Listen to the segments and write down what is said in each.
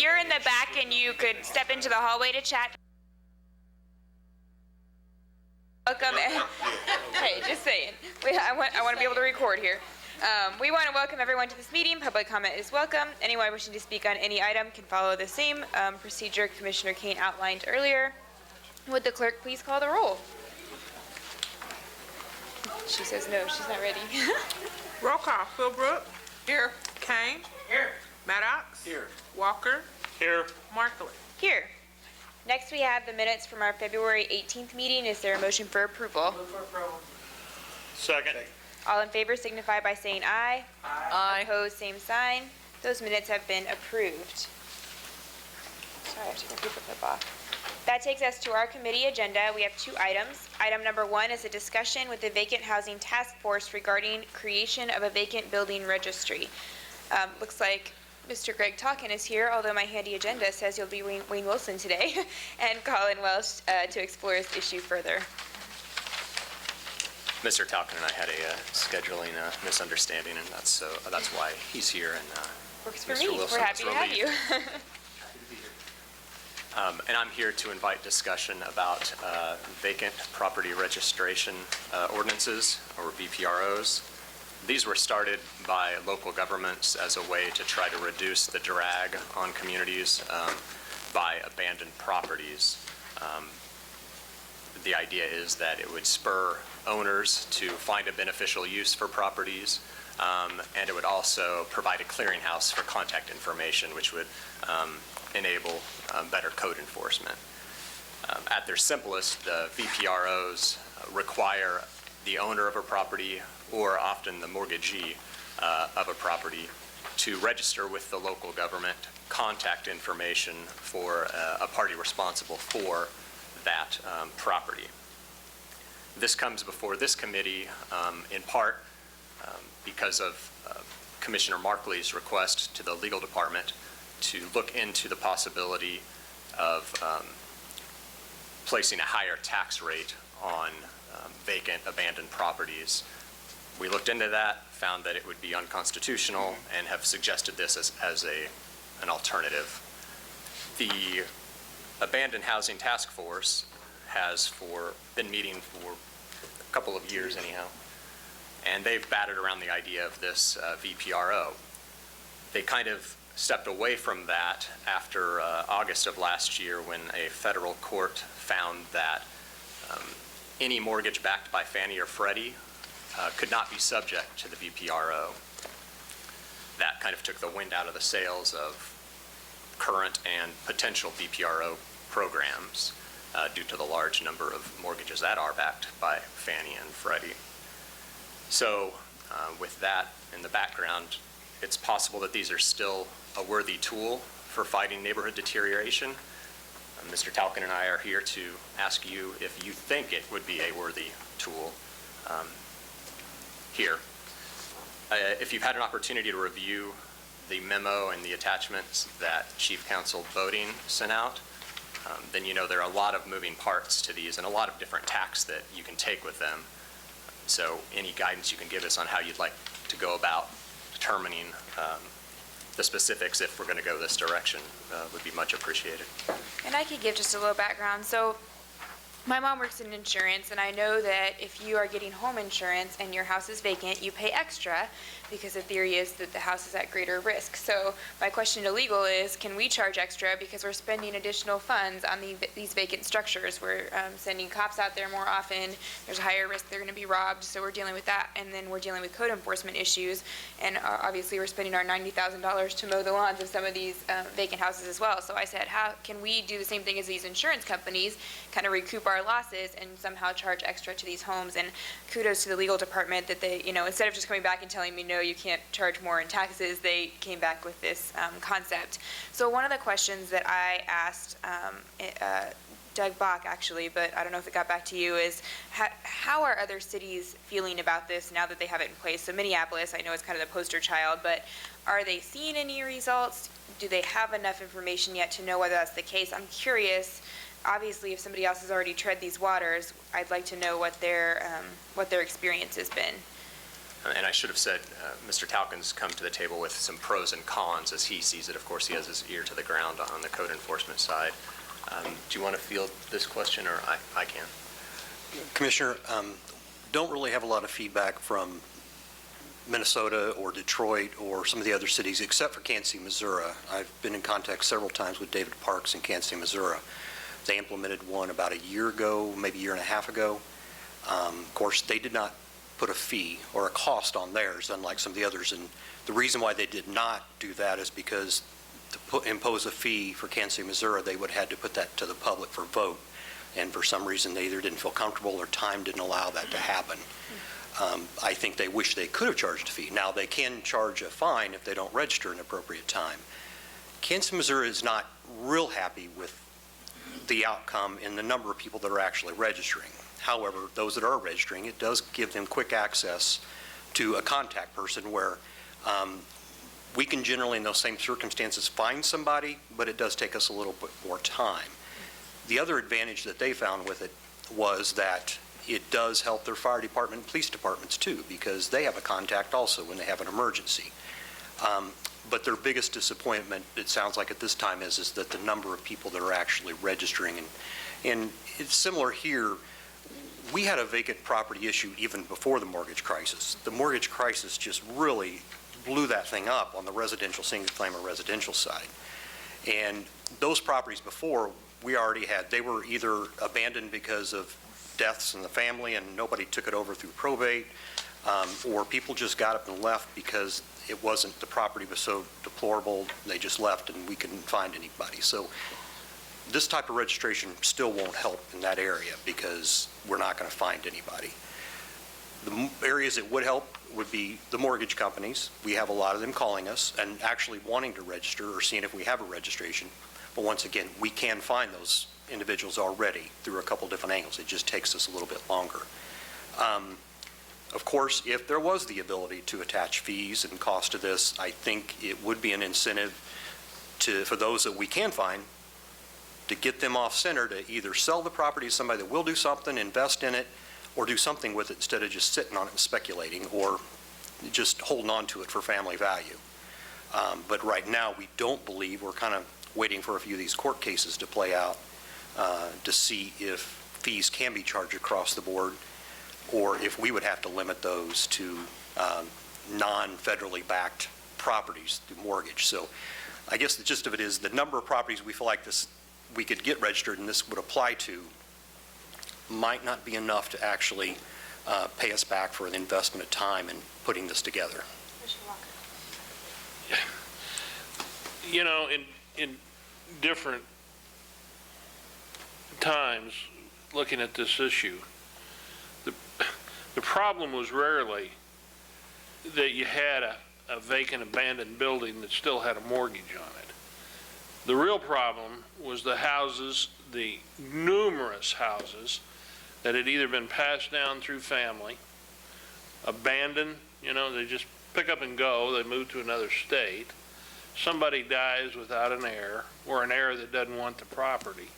you're in the back and you could step into the hallway to chat. Welcome. Hey, just saying. I want to be able to record here. We want to welcome everyone to this meeting. Public comment is welcome. Anyone wishing to speak on any item can follow the same procedure Commissioner Kane outlined earlier. Would the clerk please call the roll? She says no, she's not ready. Roll call. Philbrook. Here. Kane. Here. Maddox. Here. Walker. Here. Markley. Here. Next we have the minutes from our February 18th meeting. Is there a motion for approval? Move for approval. Second. All in favor signify by saying aye. Aye. Opposed, same sign. Those minutes have been approved. Sorry, I have to take my paperclip off. That takes us to our committee agenda. We have 2 items. Item number 1 is a discussion with the Vacant Housing Task Force regarding creation of a vacant building registry. Looks like Mr. Greg Talkin is here, although my handy agenda says you'll be Wayne Wilson today, and Colin Welsh to explore this issue further. Mr. Talkin and I had a scheduling misunderstanding, and that's why he's here. And Works for Mr. me. Wilson We're happy to have you. And I'm here to invite discussion about vacant property registration ordinances, or VPROs. These were started by local governments as a way to try to reduce the drag on communities by abandoned properties. The idea is that it would spur owners to find a beneficial use for properties, and it would also provide a clearinghouse for contact information, which would enable better code enforcement. At their simplest, the VPROs require the owner of a property, or often the mortgagee of a property, to register with the local government contact information for a party responsible for that property. This comes before this committee in part because of Commissioner Markley's request to the legal department to look into the possibility of placing a higher tax rate on vacant, abandoned properties. We looked into that, found that it would be unconstitutional, and have suggested this as an alternative. The Abandoned Housing Task Force has been meeting for a couple of years anyhow, and they've batted around the idea of this VPRO. They kind of stepped away from that after August of last year, when a federal court found that any mortgage backed by Fannie or Freddie could not be subject to the VPRO. That kind of took the wind out of the sails of current and potential VPRO programs due to the large number of mortgages that are backed by Fannie and Freddie. So with that in the background, it's possible that these are still a worthy tool for fighting neighborhood deterioration. Mr. Talkin and I are here to ask you if you think it would be a worthy tool here. If you've had an opportunity to review the memo and the attachments that Chief Counsel Boating sent out, then you know there are a lot of moving parts to these and a lot of different tacks that you can take with them. So any guidance you can give us on how you'd like to go about determining the specifics, if we're going to go this direction, would be much appreciated. And I could give just a little background. So my mom works in insurance, and I know that if you are getting home insurance and your house is vacant, you pay extra because the theory is that the house is at greater risk. So my question to legal is, can we charge extra because we're spending additional funds on these vacant structures? We're sending cops out there more often. There's a higher risk they're going to be robbed, so we're dealing with that. And then we're dealing with code enforcement issues. And obviously we're spending our $90,000 to mow the lawns of some of these vacant houses as well. So I said, how can we do the same thing as these insurance companies, kind of recoup our losses and somehow charge extra to these homes? And kudos to the legal department that they, instead of just coming back and telling me, no, you can't charge more in taxes, they came back with this concept. So one of the questions that I asked Doug Bach, actually, but I don't know if it got back to you, is how are other cities feeling about this now that they have it in place? So Minneapolis, I know, is kind of the poster child, but are they seeing any results? Do they have enough information yet to know whether that's the case? I'm curious. Obviously, if somebody else has already tread these waters, I'd like to know what their experience has been. And I should have said, Mr. Talkin's come to the table with some pros and cons as he sees it. Of course, he has his ear to the ground on the code enforcement side. Do you want to field this question, or I can? Commissioner, don't really have a lot of feedback from Minnesota or Detroit or some of the other cities, except for Kansas City, Missouri. I've been in contact several times with David Parks in Kansas City, Missouri. They implemented one about a year ago, maybe a year and a half ago. Of course, they did not put a fee or a cost on theirs, unlike some of the others. And the reason why they did not do that is because to impose a fee for Kansas City, Missouri, they would have had to put that to the public for vote. And for some reason, they either didn't feel comfortable or time didn't allow that to happen. I think they wish they could have charged a fee. Now, they can charge a fine if they don't register in an appropriate time. Kansas City, Missouri is not real happy with the outcome in the number of people that are actually registering. However, those that are registering, it does give them quick access to a contact person where we can generally, in those same circumstances, find somebody, but it does take us a little bit more time. The other advantage that they found with it was that it does help their fire department and police departments too, because they have a contact also when they have an emergency. But their biggest disappointment, it sounds like at this time, is that the number of people that are actually registering. And it's similar here. We had a vacant property issue even before the mortgage crisis. The mortgage crisis just really blew that thing up on the residential, single-family residential side. And those properties before, we already had, they were either abandoned because of deaths in the family and nobody took it over through probate, or people just got up and left because it wasn't, the property was so deplorable, they just left and we couldn't find anybody. So this type of registration still won't help in that area because we're not going to find anybody. The areas it would help would be the mortgage companies. We have a lot of them calling us and actually wanting to register or seeing if we have a registration. But once again, we can find those individuals already through a couple different angles. It just takes us a little bit longer. Of course, if there was the ability to attach fees and cost to this, I think it would be an incentive for those that we can find to get them off center to either sell the property to somebody that will do something, invest in it, or do something with it instead of just sitting on it and speculating or just holding on to it for family value. But right now, we don't believe, we're kind of waiting for a few of these court cases to play out to see if fees can be charged across the board or if we would have to limit those to non-federally backed properties through mortgage. So I guess the gist of it is the number of properties we feel like this we could get registered and this would apply to might not be enough to actually pay us back for an investment of time in putting this together. You know, in different times looking at this issue, the problem was rarely that you had a vacant, abandoned building that still had a mortgage on it. The real problem was the houses, the numerous houses that had either been passed down through family, abandoned, you know, they just pick up and go, they move to another state, somebody dies without an heir, or an heir that doesn't want the property.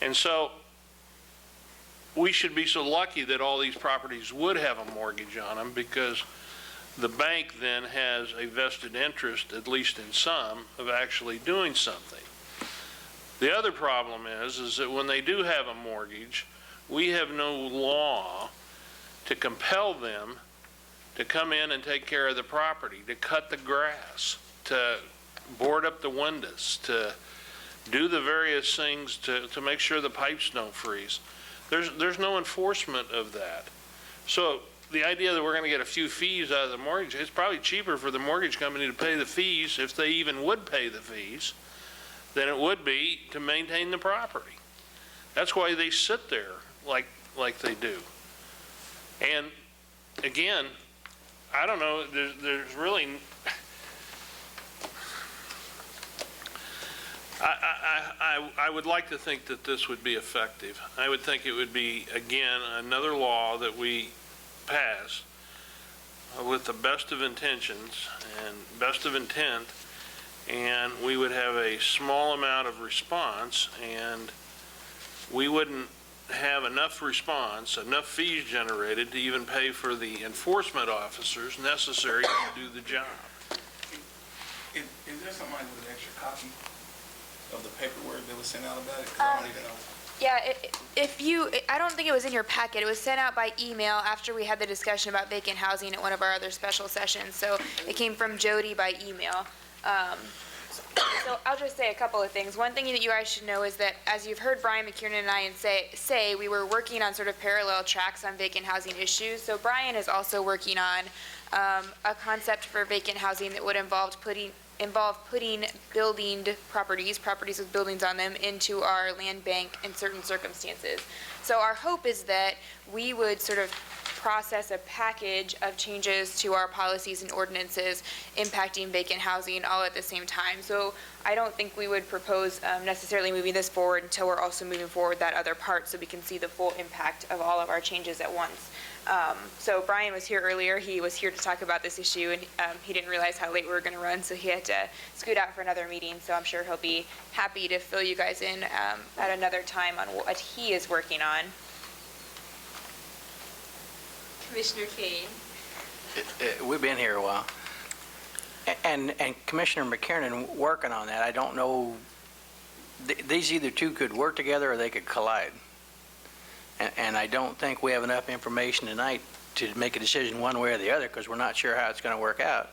And so we should be so lucky that all these properties would have a mortgage on them, because the bank then has a vested interest, at least in some, of actually doing something. The other problem is that when they do have a mortgage, we have no law to compel them to come in and take care of the property, to cut the grass, to board up the windows, to do the various things to make sure the pipes don't freeze. There's no enforcement of that. So the idea that we're going to get a few fees out of the mortgage, it's probably cheaper for the mortgage company to pay the fees, if they even would pay the fees, than it would be to maintain the property. That's why they sit there like they do. And again, I don't know, there's really, I would like to think that this would be effective. I would think it would be, again, another law that we pass with the best of intentions and best of intent, and we would have a small amount of response, and we wouldn't have enough response, enough fees generated to even pay for the enforcement officers necessary to do the job. Is there somebody with an extra copy of the paperwork that was sent out about it? 'Cause I don't even know. Yeah, I don't think it was in your packet. It was sent out by email after we had the discussion about vacant housing at one of our other special sessions. So it came from Jody by email. So I'll just say a couple of things. One thing that you guys should know is that, as you've heard Brian McKiernan and I say, we were working on sort of parallel tracks on vacant housing issues. So Brian is also working on a concept for vacant housing that would involve putting buildinged properties with buildings on them, into our land bank in certain circumstances. So our hope is that we would sort of process a package of changes to our policies and ordinances impacting vacant housing all at the same time. So I don't think we would propose necessarily moving this forward until we're also moving forward that other part, so we can see the full impact of all of our changes at once. So Brian was here earlier. He was here to talk about this issue, and he didn't realize how late we were going to run, so he had to scoot out for another meeting. So I'm sure he'll be happy to fill you guys in at another time on what he is working on. Commissioner Kane. We've been here a while. And Commissioner McKiernan working on that, I don't know, these either two could work together or they could collide. And I don't think we have enough information tonight to make a decision one way or the other, because we're not sure how it's going to work out.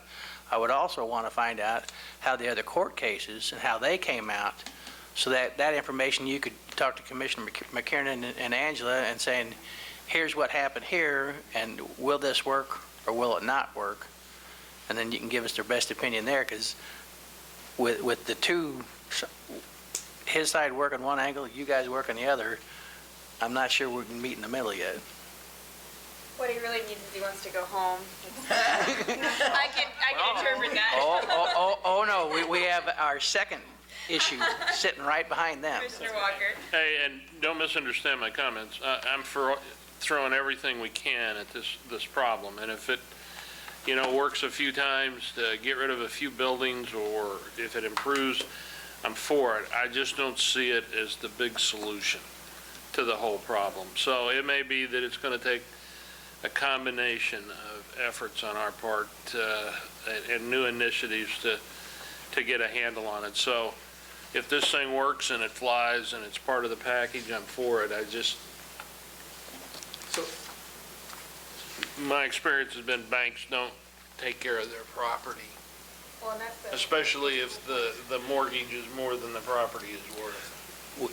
I would also want to find out how the other court cases and how they came out, so that information you could talk to Commissioner McKiernan and Angela and saying, here's what happened here, and will this work or will it not work? And then you can give us their best opinion there, because with the two, his side working one angle, you guys working the other, I'm not sure we can meet in the middle yet. What he really needs is he wants to go home. I can interpret that. Oh, no, we have our second issue sitting right behind them. Commissioner Walker. Hey, and don't misunderstand my comments. I'm for throwing everything we can at this problem, and if it, works a few times to get rid of a few buildings, or if it improves, I'm for it. I just don't see it as the big solution to the whole problem. So it may be that it's going to take a combination of efforts on our part and new initiatives to get a handle on it. So if this thing works and it flies and it's part of the package, I'm for it. My experience has been banks don't take care of their property, Well, and that's especially if the mortgage is more than the property is worth.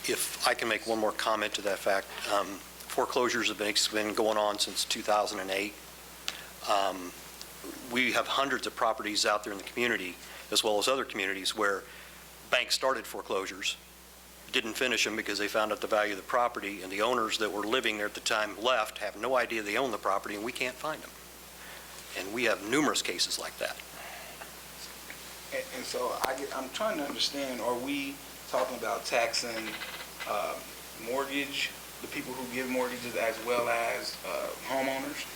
If I can make one more comment to that fact, foreclosures have been going on since 2008. We have hundreds of properties out there in the community, as well as other communities, where banks started foreclosures, didn't finish them because they found out the value of the property, and the owners that were living there at the time left, have no idea they own the property, and we can't find them. And we have numerous cases like that. And so I'm trying to understand, are we talking about taxing mortgage, the people who give mortgages, as well as homeowners?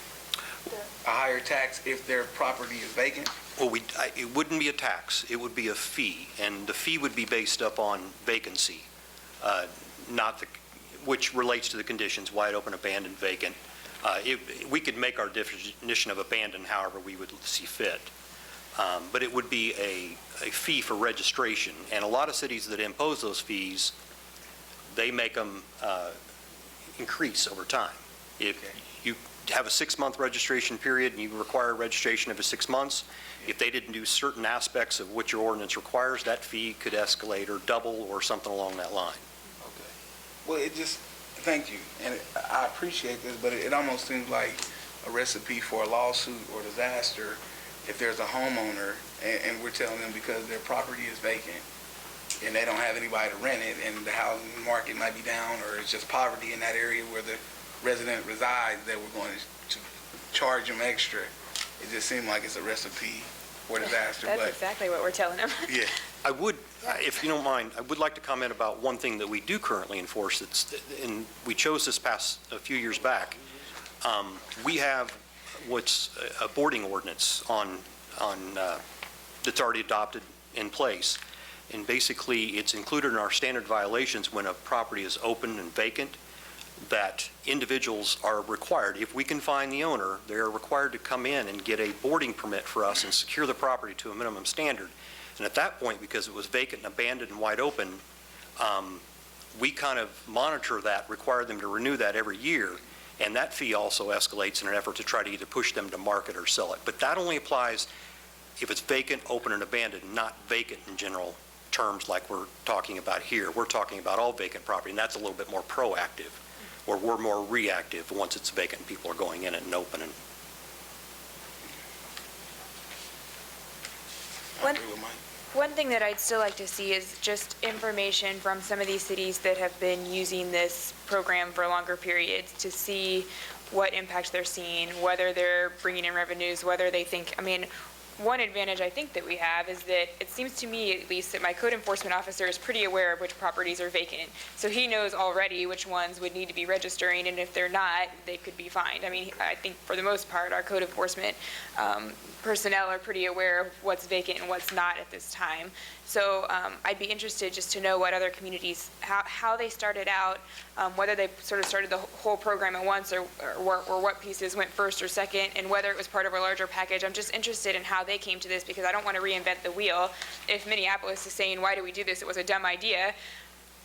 A higher tax if their property is vacant? Well, it wouldn't be a tax, it would be a fee, and the fee would be based upon vacancy, which relates to the conditions, wide open, abandoned, vacant. We could make our definition of abandoned however we would see fit, but it would be a fee for registration, and a lot of cities that impose those fees, they make them increase over time. If you have a 6-month registration period and you require registration every 6 months, if they didn't do certain aspects of what your ordinance requires, that fee could escalate or double or something along that line. Okay. Well, thank you, and I appreciate this, but it almost seems like a recipe for a lawsuit or disaster if there's a homeowner and we're telling them because their property is vacant and they don't have anybody to rent it, and the housing market might be down, or it's just poverty in that area where the resident resides, that we're going to charge them extra. It just seemed like it's a recipe for disaster. That's exactly what we're telling them. Yeah. I would, if you don't mind, I would like to comment about one thing that we do currently enforce, and we chose this a few years back. We have what's a boarding ordinance that's already adopted in place, and basically it's included in our standard violations when a property is open and vacant. that individuals are required, if we can find the owner, they are required to come in and get a boarding permit for us and secure the property to a minimum standard. And at that point, because it was vacant and abandoned and wide open, we kind of monitor that, require them to renew that every year, and that fee also escalates in an effort to try to either push them to market or sell it. But that only applies if it's vacant, open, and abandoned, not vacant in general terms like we're talking about here. We're talking about all vacant property, and that's a little bit more proactive, where we're more reactive once it's vacant, people are going in it and open. And I agree with Mike. One thing that I'd still like to see is just information from some of these cities that have been using this program for longer periods to see what impact they're seeing, whether they're bringing in revenues, whether they think, I mean, one advantage I think that we have is that it seems to me at least that my code enforcement officer is pretty aware of which properties are vacant. So he knows already which ones would need to be registering, and if they're not, they could be fined. I mean, I think for the most part, our code enforcement personnel are pretty aware of what's vacant and what's not at this time. So I'd be interested just to know what other communities, how they started out, whether they sort of started the whole program at once or what pieces went first or second, and whether it was part of a larger package. I'm just interested in how they came to this because I don't want to reinvent the wheel. If Minneapolis is saying, why do we do this? It was a dumb idea.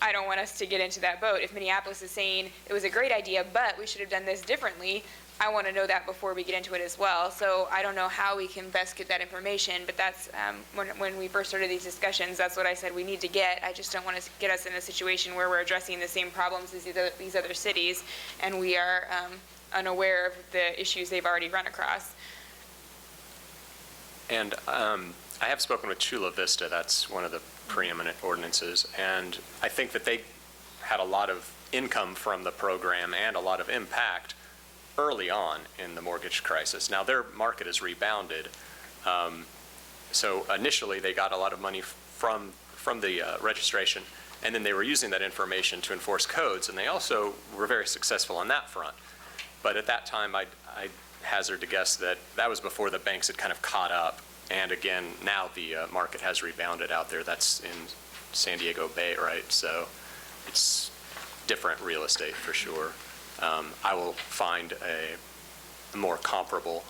I don't want us to get into that boat. If Minneapolis is saying it was a great idea, but we should have done this differently, I want to know that before we get into it as well. So I don't know how we can best get that information, but that's when we first started these discussions, that's what I said we need to get. I just don't want to get us in a situation where we're addressing the same problems as these other cities, and we are unaware of the issues they've already run across. And I have spoken with Chula Vista, that's one of the preeminent ordinances, and I think that they had a lot of income from the program and a lot of impact early on in the mortgage crisis. Now their market has rebounded, so initially they got a lot of money from the registration, and then they were using that information to enforce codes, and they also were very successful on that front. But at that time, I hazard to guess that that was before the banks had kind of caught up. And again, now the market has rebounded out there. That's in San Diego Bay, right? So it's different real estate for sure. I will find a more comparable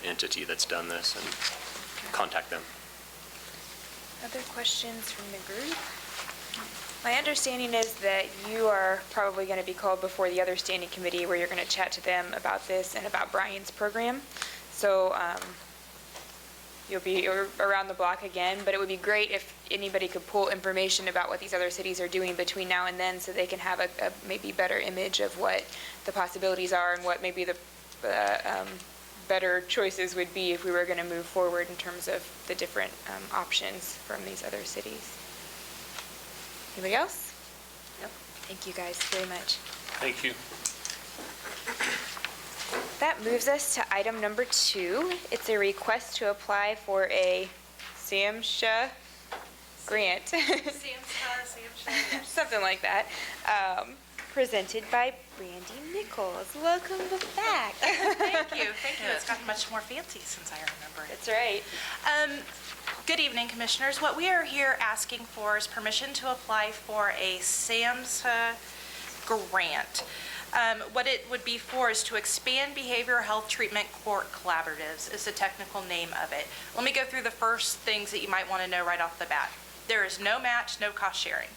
entity that's done this and contact them. Other questions from the group? My understanding is that you are probably going to be called before the other standing committee where you're going to chat to them about this and about Brian's program. So you'll be around the block again, but it would be great if anybody could pull information about what these other cities are doing between now and then so they can have a maybe better image of what the possibilities are and what maybe the better choices would be if we were going to move forward in terms of the different options from these other cities. Anybody else? No. Thank you guys very much. Thank you. That moves us to item number 2. It's a request to apply for a SAMHSA grant. Something like that. Presented by Brandy Nichols. Welcome back. Thank you. It's gotten much more fancy since I remember it. That's right. Good evening, Commissioners. What we are here asking for is permission to apply for a SAMHSA grant. What it would be for is to expand behavioral health treatment court collaboratives is the technical name of it. Let me go through the first things that you might want to know right off the bat. There is no match, no cost sharing.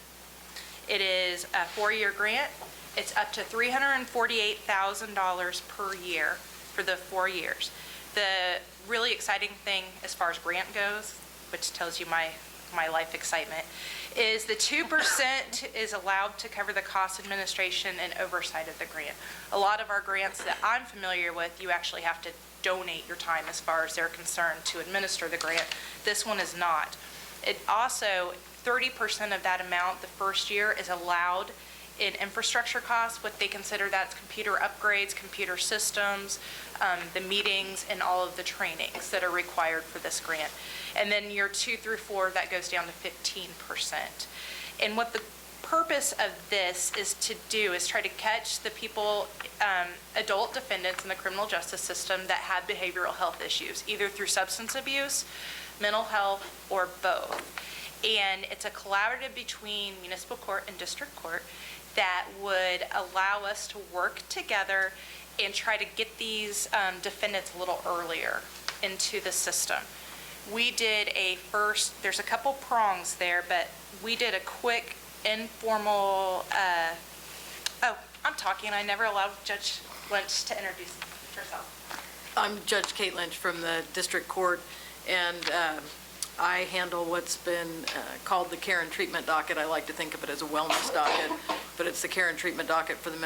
It is a 4-year grant. It's up to $348,000 per year for the 4 years. The really exciting thing as far as grant goes, which tells you my life excitement, is the 2% is allowed to cover the cost, administration, and oversight of the grant. A lot of our grants that I'm familiar with, you actually have to donate your time as far as they're concerned to administer the grant. This one is not. It also, 30% of that amount the first year is allowed in infrastructure costs, what they consider that's computer upgrades, computer systems, the meetings, and all of the trainings that are required for this grant. And then year 2 through 4, that goes down to 15%. And what the purpose of this is to do is try to catch the people, adult defendants in the criminal justice system that have behavioral health issues, either through substance abuse, mental health, or both. And it's a collaborative between municipal court and district court. that would allow us to work together and try to get these defendants a little earlier into the system. We did there's a couple prongs there, but we did a quick informal, I'm talking, I never allowed Judge Lynch to introduce herself. I'm Judge Kate Lynch from the District Court, and I handle what's been called the care and treatment docket. I like to think of it as a wellness docket, but it's the care and treatment docket for the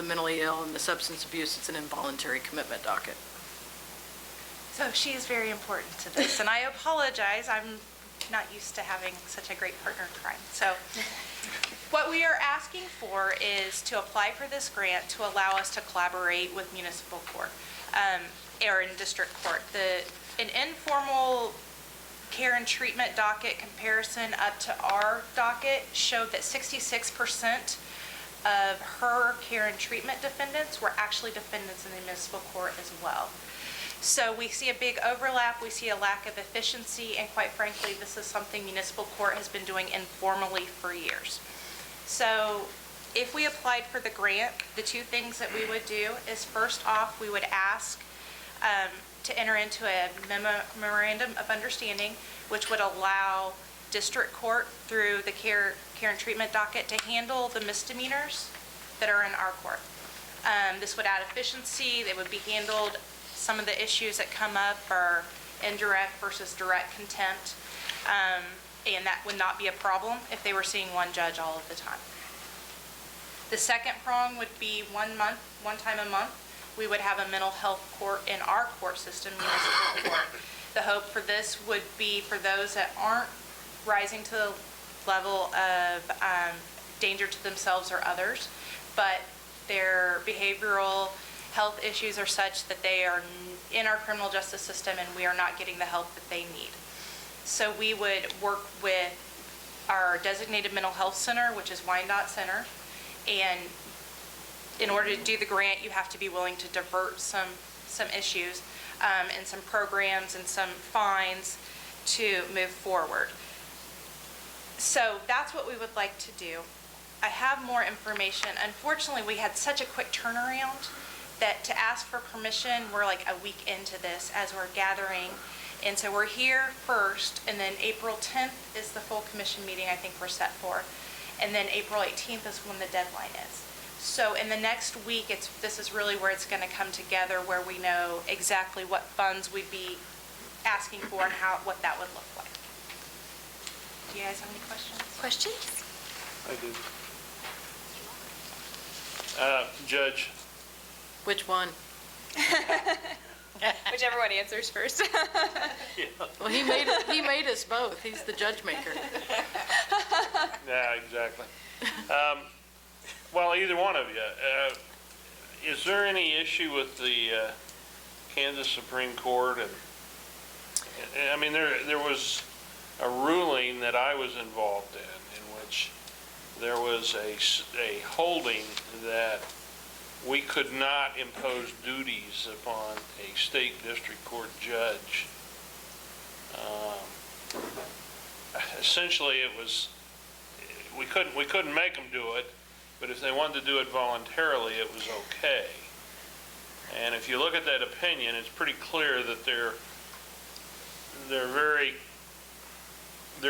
mentally ill and the substance abuse. It's an involuntary commitment docket. So she is very important to this, and I apologize, I'm not used to having such a great partner in crime. So what we are asking for is to apply for this grant to allow us to collaborate with municipal court, or in district court. An informal care and treatment docket comparison up to our docket showed that 66% of her care and treatment defendants were actually defendants in the municipal court as well. So we see a big overlap, we see a lack of efficiency, and quite frankly, this is something municipal court has been doing informally for years. So if we applied for the grant, the two things that we would do is, first off, we would ask to enter into a memorandum of understanding, which would allow district court through the care and treatment docket to handle the misdemeanors that are in our court. This would add efficiency. They would be handled. Some of the issues that come up are indirect versus direct contempt, and that would not be a problem if they were seeing one judge all of the time. The second prong would be one time a month, we would have a mental health court in our court system, municipal court. The hope for this would be for those that aren't rising to the level of danger to themselves or others, but their behavioral health issues are such that they are in our criminal justice system and we are not getting the help that they need. So we would work with our designated mental health center, which is Wyandotte Center, and in order to do the grant, you have to be willing to divert some issues and some programs and some fines to move forward. So that's what we would like to do. I have more information. Unfortunately, we had such a quick turnaround that to ask for permission, we're like a week into this as we're gathering. And so we're here first, and then April 10th is the full commission meeting I think we're set for. And then April 18th is when the deadline is. So in the next week, this is really where it's going to come together, where we know exactly what funds we'd be asking for and what that would look like. Do you guys have any questions? Questions? I do. Judge, Which one? Whichever one answers first. Well, he made us both. He's the judge maker. yeah, exactly. Well, either one of you, is there any issue with the Kansas Supreme Court? And I mean, there was a ruling that I was involved in which there was a holding that we could not impose duties upon a state district court judge. Essentially, it was we couldn't make them do it, but if they wanted to do it voluntarily, it was okay. And if you look at that opinion, it's pretty clear that they're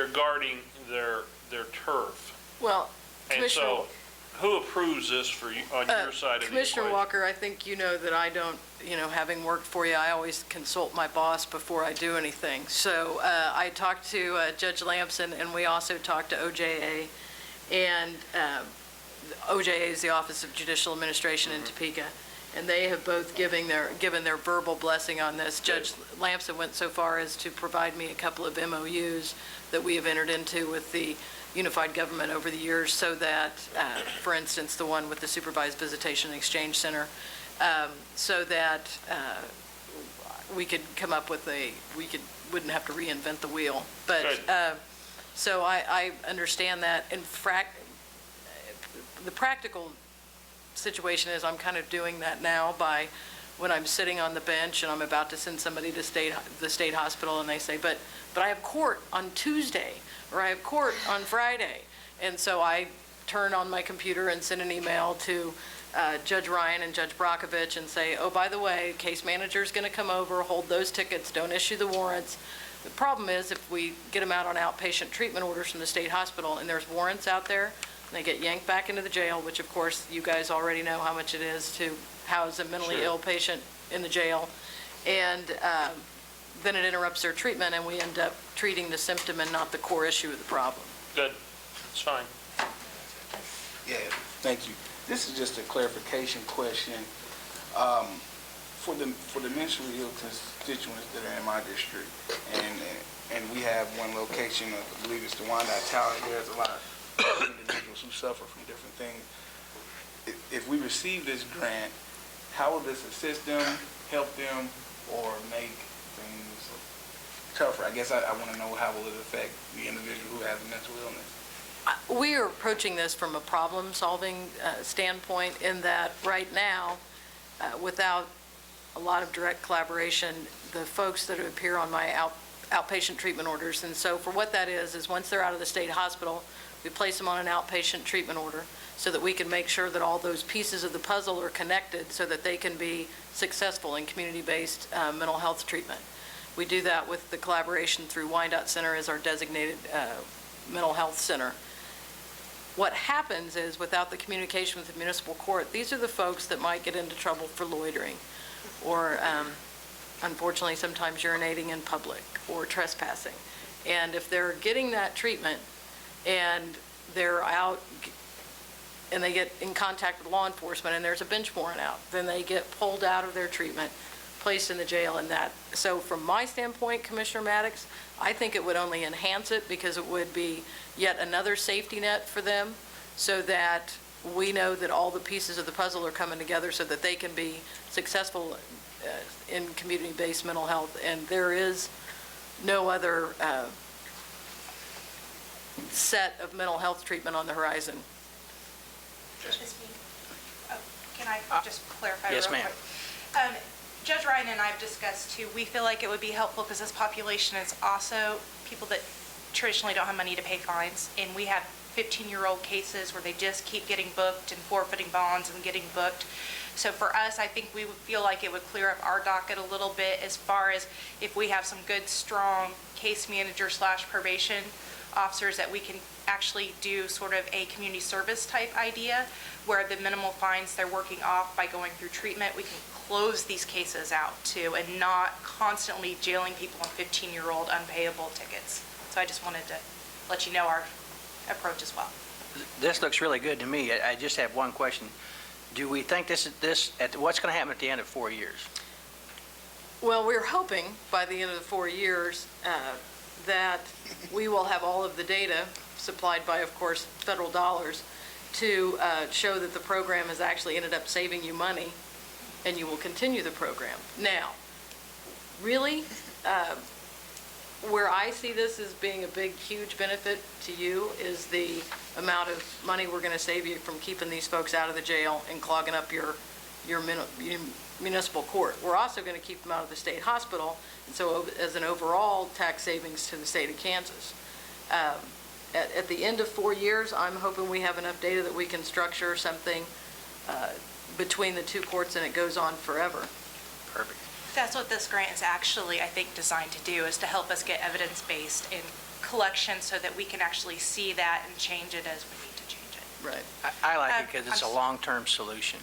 guarding their turf. Well, And Commissioner, so, who approves this for you, on your side of the Commissioner equation? Walker, I think you know that I don't, having worked for you, I always consult my boss before I do anything. So I talked to Judge Lamson, and we also talked to OJA, and OJA is the Office of Judicial Administration in Topeka, and they have both given their verbal blessing on this. Judge Lamson went so far as to provide me a couple of MOUs that we have entered into with the unified government over the years, so that, for instance, the one with the Supervised Visitation and Exchange Center, so that we could come up with wouldn't have to reinvent the wheel. But, so I understand that. In fact, the practical situation is I'm kind of doing that now by when I'm sitting on the bench and I'm about to send somebody to the state hospital, and they say, but I have court on Tuesday, or I have court on Friday. And so I turn on my computer and send an email to Judge Ryan and Judge Brockovich and say, oh, by the way, case manager's going to come over, hold those tickets, don't issue the warrants. The problem is if we get them out on outpatient treatment orders from the state hospital and there's warrants out there, and they get yanked back into the jail, which of course you guys already know how much it is to house a mentally ill patient in the jail, and then it interrupts their treatment and we end up treating the symptom and not the core issue of the problem. Good, that's fine. Yeah, thank you. This is just a clarification question. For the mentally ill constituents that are in my district, and we have one location, I believe it's the Wyandotte Tower, there's a lot of individuals who suffer from different things. If we receive this grant, how will this assist them, help them, or make things tougher? I guess I want to know how will it affect the individual who has a mental illness. We are approaching this from a problem-solving standpoint in that right now, without a lot of direct collaboration, the folks that appear on my outpatient treatment orders, and so for what that is once they're out of the state hospital, we place them on an outpatient treatment order so that we can make sure that all those pieces of the puzzle are connected so that they can be successful in community-based mental health treatment. We do that with the collaboration through Wyandotte Center as our designated mental health center. What happens is, without the communication with the municipal court, these are the folks that might get into trouble for loitering or, unfortunately, sometimes urinating in public or trespassing. And if they're getting that treatment and they're out and they get in contact with law enforcement and there's a bench warrant out, then they get pulled out of their treatment, placed in the jail, and that. So from my standpoint, Commissioner Maddox, I think it would only enhance it because it would be yet another safety net for them so that we know that all the pieces of the puzzle are coming together so that they can be successful in community-based mental health. And there is no other set of mental health treatment on the horizon. Can I just clarify Yes, real ma'am. quick? Judge Ryan and I have discussed too, we feel like it would be helpful because this population is also people that traditionally don't have money to pay fines, and we have 15-year-old cases where they just keep getting booked and forfeiting bonds and getting booked. So for us, I think we would feel like it would clear up our docket a little bit as far as if we have some good, strong case manager / probation officers that we can actually do sort of a community service type idea where the minimal fines they're working off by going through treatment, we can close these cases out too and not constantly jailing people on 15-year-old unpayable tickets. So I just wanted to let you know our approach as well. This looks really good to me. I just have one question. Do we think what's going to happen at the end of 4 years? Well, we're hoping by the end of the 4 years that we will have all of the data supplied by, of course, federal dollars to show that the program has actually ended up saving you money and you will continue the program. Now, really, where I see this as being a big, huge benefit to you is the amount of money we're going to save you from keeping these folks out of the jail and clogging up your municipal court. We're also going to keep them out of the state hospital, and so as an overall tax savings to the state of Kansas. At the end of 4 years, I'm hoping we have enough data that we can structure something between the two courts and it goes on forever. Perfect. That's what this grant is actually, I think, designed to do, is to help us get evidence-based in collection so that we can actually see that and change it as we need to change it. Right. I like it because it's a long-term solution.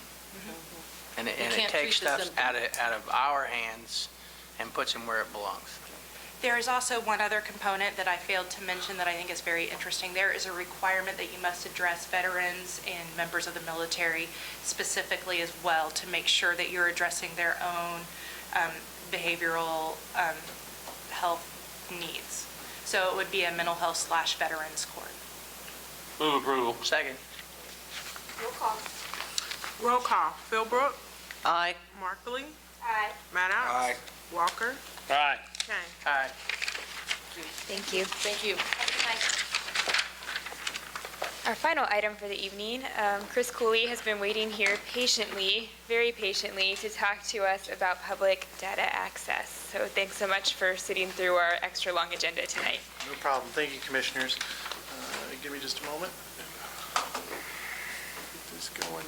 And it can't takes treat the stuff out of our hands and puts them where it belongs. There is also one other component that I failed to mention that I think is very interesting. There is a requirement that you must address veterans and members of the military specifically as well to make sure that you're addressing their own behavioral health needs. So it would be a mental health / veterans court. Move approval. Second. Roll call. Philbrook. Aye. Markley. Aye. Maddox. Aye. Walker. Aye. Kane. Aye. Thank you. Thank you. Our final item for the evening, Chris Cooley has been waiting here patiently, very patiently, to talk to us about public data access. So thanks so much for sitting through our extra long agenda tonight. No problem. Thank you, Commissioners. Give me just a moment. going.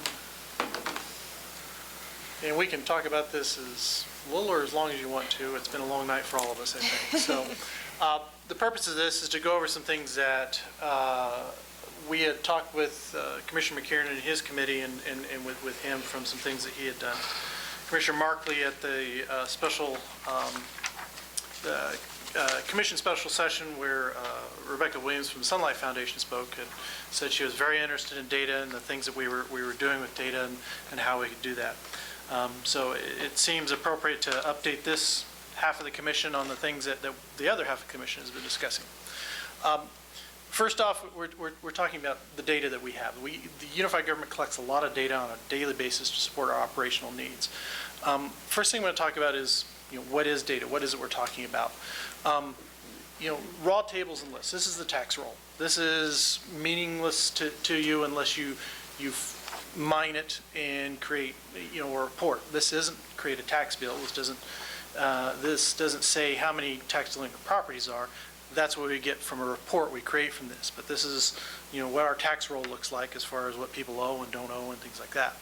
And we can talk about this as little or as long as you want to. It's been a long night for all of us, I think. So the purpose of this is to go over some things that we had talked with Commissioner McKiernan and his committee and with him from some things that he had done. Commissioner Markley at the Commission special session where Rebecca Williams from the Sunlight Foundation spoke and said she was very interested in data and the things that we were doing with data and how we could do that. So it seems appropriate to update this half of the commission on the things that the other half of the commission has been discussing. First off, we're talking about the data that we have. The unified government collects a lot of data on a daily basis to support our operational needs. First thing I'm going to talk about is, what is data? What is it we're talking about? Raw tables and lists. This is the tax roll. This is meaningless to you unless you mine it and create, a report. This doesn't create a tax bill. This doesn't say how many tax delinquent properties are. That's what we get from a report we create from this. But this is, what our tax roll looks like as far as what people owe and don't owe and things like that.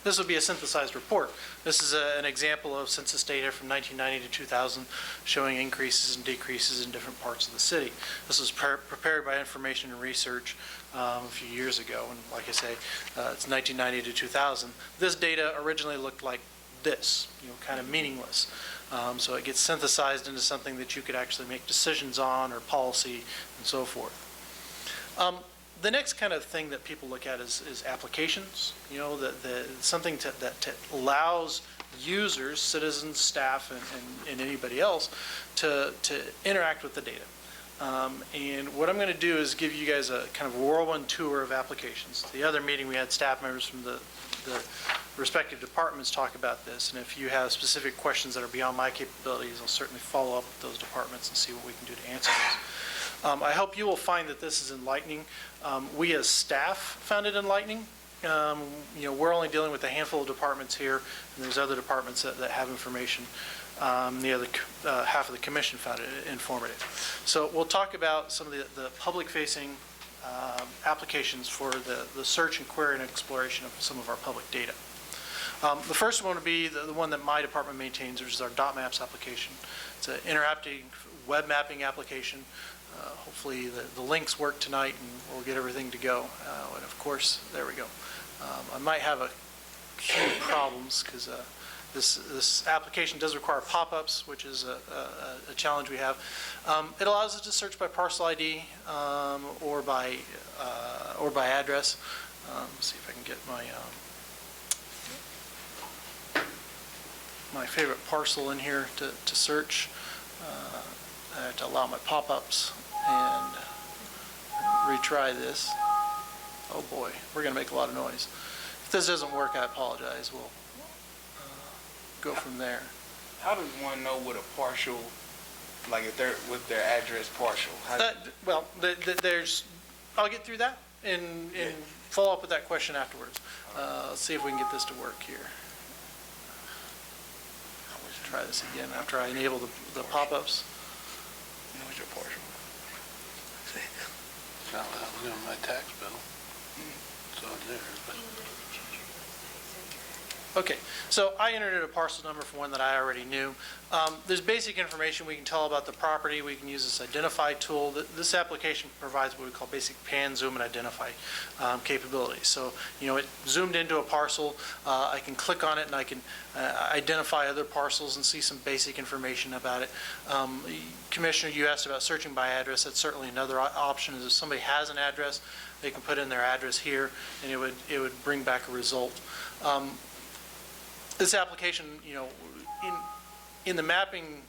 This would be a synthesized report. This is an example of census data from 1990 to 2000 showing increases and decreases in different parts of the city. This was prepared by Information and Research a few years ago, and like I say, it's 1990 to 2000. This data originally looked like this, kind of meaningless. So it gets synthesized into something that you could actually make decisions on or policy and so forth. The next kind of thing that people look at is applications, something that allows users, citizens, staff, and anybody else to interact with the data. And what I'm going to do is give you guys a kind of whirlwind tour of applications. The other meeting we had staff members from the respective departments talk about this, and if you have specific questions that are beyond my capabilities, I'll certainly follow up with those departments and see what we can do to answer those. I hope you will find that this is enlightening. We as staff found it enlightening. We're only dealing with a handful of departments here, and there's other departments that have information. The other half of the commission found it informative. So we'll talk about some of the public-facing applications for the search and query and exploration of some of our public data. The first one would be the one that my department maintains, which is our .maps application. It's an interactive web mapping application. Hopefully the links work tonight and we'll get everything to go. And of course, there we go. I might have a few problems because this application does require pop-ups, which is a challenge we have. It allows us to search by parcel ID or by address. Let's see if I can get my favorite parcel in here to search. I have to allow my pop-ups and retry this. Oh boy, we're going to make a lot of noise. If this doesn't work, I apologize. We'll go from there. How does one know what a partial, like if they're with their address partial? I'll get through that and follow up with that question afterwards. Let's see if we can get this to work here. Let's try this again after I enable the pop-ups. What's your partial? It's not on my tax bill. It's on there, but. Okay, so I entered a parcel number for one that I already knew. There's basic information we can tell about the property. We can use this identify tool. This application provides what we call basic pan, zoom, and identify capabilities. So, it zoomed into a parcel. I can click on it and I can identify other parcels and see some basic information about it. Commissioner, you asked about searching by address. That's certainly another option. Is if somebody has an address, they can put in their address here and it would bring back a result. This application, in the mapping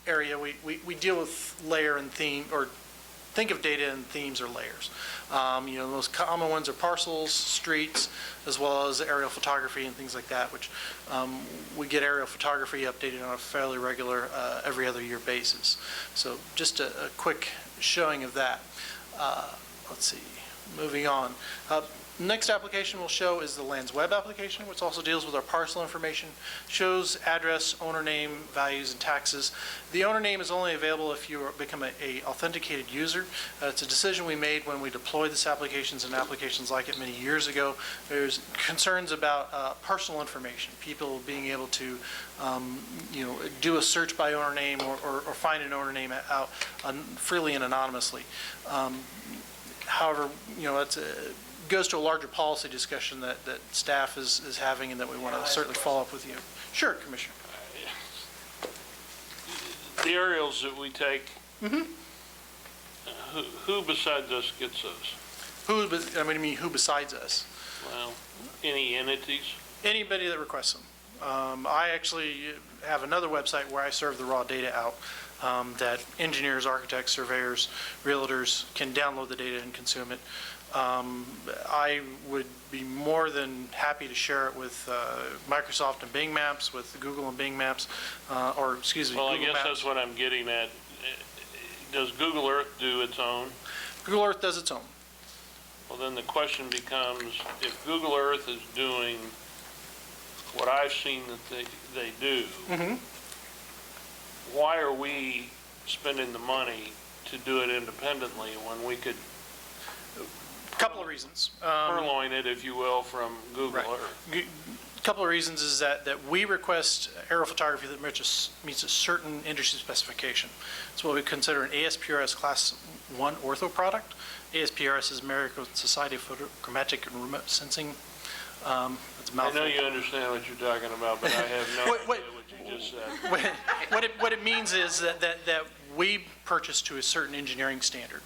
area, we deal with layer and theme, or think of data in themes or layers. The most common ones are parcels, streets, as well as aerial photography and things like that, which we get aerial photography updated on a fairly regular, every other year basis. So just a quick showing of that. Let's see, moving on. Next application we'll show is the Lands Web application, which also deals with our parcel information, shows address, owner name, values, and taxes. The owner name is only available if you become a authenticated user. It's a decision we made when we deployed this applications and applications like it many years ago. There's concerns about personal information, people being able to do a search by owner name or find an owner name out freely and anonymously. However, it's goes to a larger policy discussion that staff is having and that we want to certainly follow up with you. Sure, Commissioner. The aerials that we take, who besides us gets those? Who besides us? Well, any entities? Anybody that requests them. I actually have another website where I serve the raw data out that engineers, architects, surveyors, realtors can download the data and consume it. I would be more than happy to share it with Microsoft and Bing Maps, with Google and Bing Maps, Well, I Google guess Maps. that's what I'm getting at. Does Google Earth do its own? Google Earth does its own. Well, then the question becomes, if Google Earth is doing what I've seen that they do, why are we spending the money to do it independently when we could Couple of reasons. purloin it, if you will, from Google Right. Earth? A couple of reasons is that we request aerial photography that meets a certain industry specification. It's what we consider an ASPRS Class 1 ortho product. ASPRS is American Society of Photogrammetric and Remote Sensing. It's a I mouthful. know you understand what you're talking about, but I have no idea what you just said. What it means is that we purchase to a certain engineering standard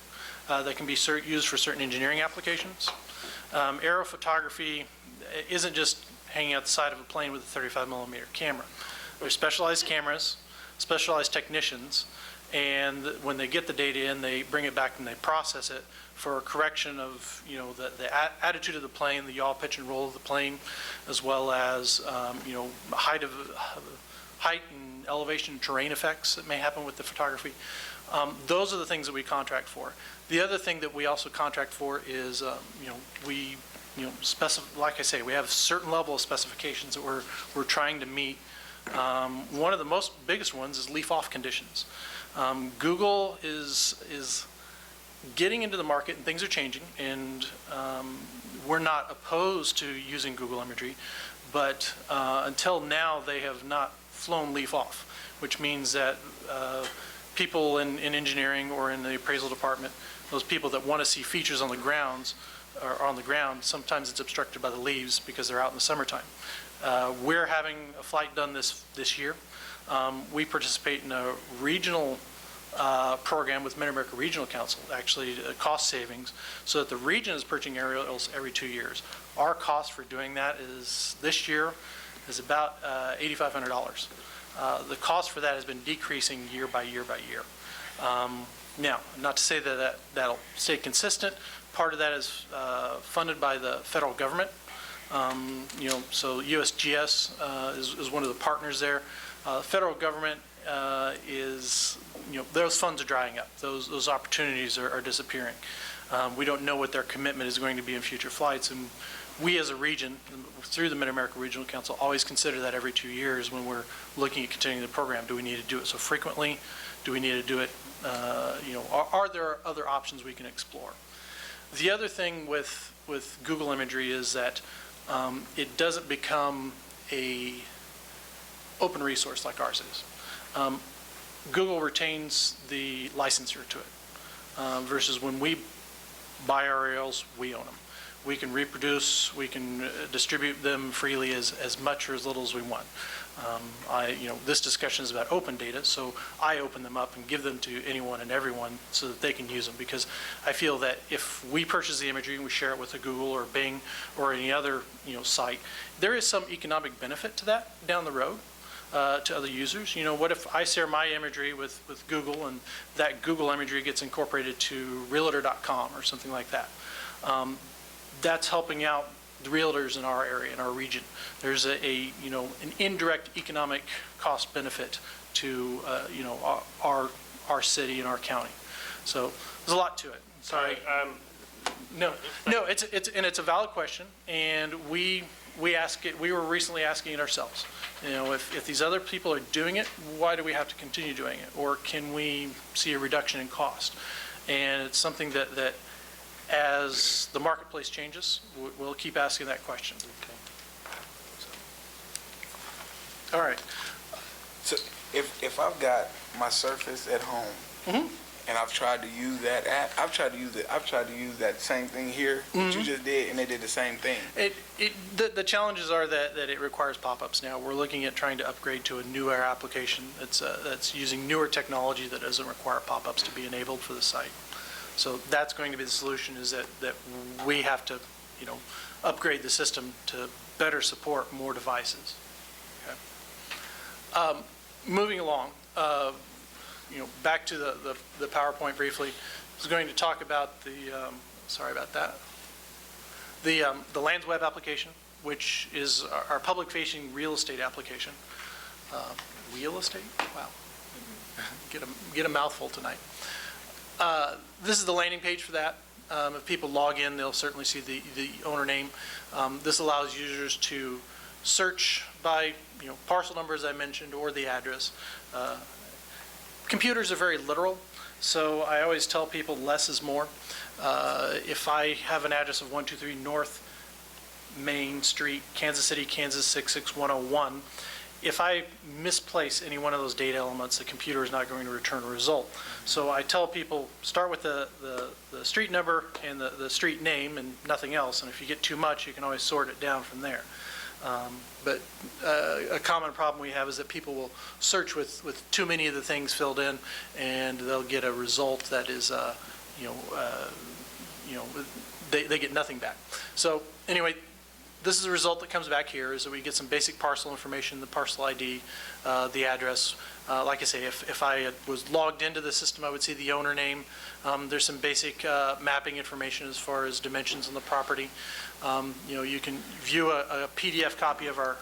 that can be used for certain engineering applications. Aerial photography isn't just hanging out the side of a plane with a 35 millimeter camera. There's specialized cameras, specialized technicians, and when they get the data in, they bring it back and they process it for a correction of, the attitude of the plane, the yaw, pitch, and roll of the plane, as well as, height and elevation, terrain effects that may happen with the photography. Those are the things that we contract for. The other thing that we also contract for is, like I say, we have a certain level of specifications that we're trying to meet. One of the biggest ones is leaf-off conditions. Google is getting into the market, and things are changing, and we're not opposed to using Google imagery, but until now, they have not flown leaf-off, which means that people in engineering or in the appraisal department, those people that want to see features on the ground, sometimes it's obstructed by the leaves because they're out in the summertime. We're having a flight done this year. We participate in a regional program with Mid-America Regional Council, actually cost savings, so that the region is purchasing aerials every 2 years. Our cost for doing that this year is about $8,500. The cost for that has been decreasing year by year by year. Now, not to say that'll stay consistent. Part of that is funded by the federal government. So USGS is one of the partners there. Federal government those funds are drying up. Those opportunities are disappearing. We don't know what their commitment is going to be in future flights, and we as a region, through the Mid-America Regional Council, always consider that every 2 years when we're looking at continuing the program. Do we need to do it so frequently? Do we need to do it, are there other options we can explore? The other thing with Google imagery is that it doesn't become a open resource like ours is. Google retains the licensure to it, versus when we buy our aerials, we own them. We can reproduce, we can distribute them freely as much or as little as we want. This discussion is about open data, so I open them up and give them to anyone and everyone so that they can use them, because I feel that if we purchase the imagery and we share it with a Google or Bing or any other site, there is some economic benefit to that down the road. To other users. What if I share my imagery with Google, and that Google imagery gets incorporated to realtor.com or something like that? That's helping out the realtors in our area, in our region. There's an indirect economic cost benefit to our city and our county. So there's a lot to it. Sorry. No, it's a valid question, and we ask it, we were recently asking it ourselves. You know, if these other people are doing it, why do we have to continue doing it? Or can we see a reduction in cost? And it's something that as the marketplace changes, we'll keep asking that question. So. All right. So if I've got my Surface at home, and I've tried to use that app, I've tried to use that same thing here that you just did, and they did the same thing. The challenges are that it requires pop-ups now. We're looking at trying to upgrade to a newer application that's using newer technology that doesn't require pop-ups to be enabled for the site. So that's going to be the solution, is that we have to, upgrade the system to better support more devices. Okay. Moving along, back to the PowerPoint briefly. I was going to talk about sorry about that. The Lands Web application, which is our public-facing real estate application. Real estate? Wow. Get a mouthful tonight. This is the landing page for that. If people log in, they'll certainly see the owner name. This allows users to search by parcel number, as I mentioned, or the address. Computers are very literal, so I always tell people less is more. If I have an address of 123 North Main Street, Kansas City, Kansas 66101, if I misplace any one of those data elements, the computer is not going to return a result. So I tell people, start with the street number and the street name and nothing else, and if you get too much, you can always sort it down from there. But a common problem we have is that people will search with too many of the things filled in, and they'll get a result that is, they get nothing back. So anyway, this is the result that comes back here, is that we get some basic parcel information, the parcel ID, the address. Like I say, if I was logged into the system, I would see the owner name. There's some basic mapping information as far as dimensions on the property. You can view a PDF copy of our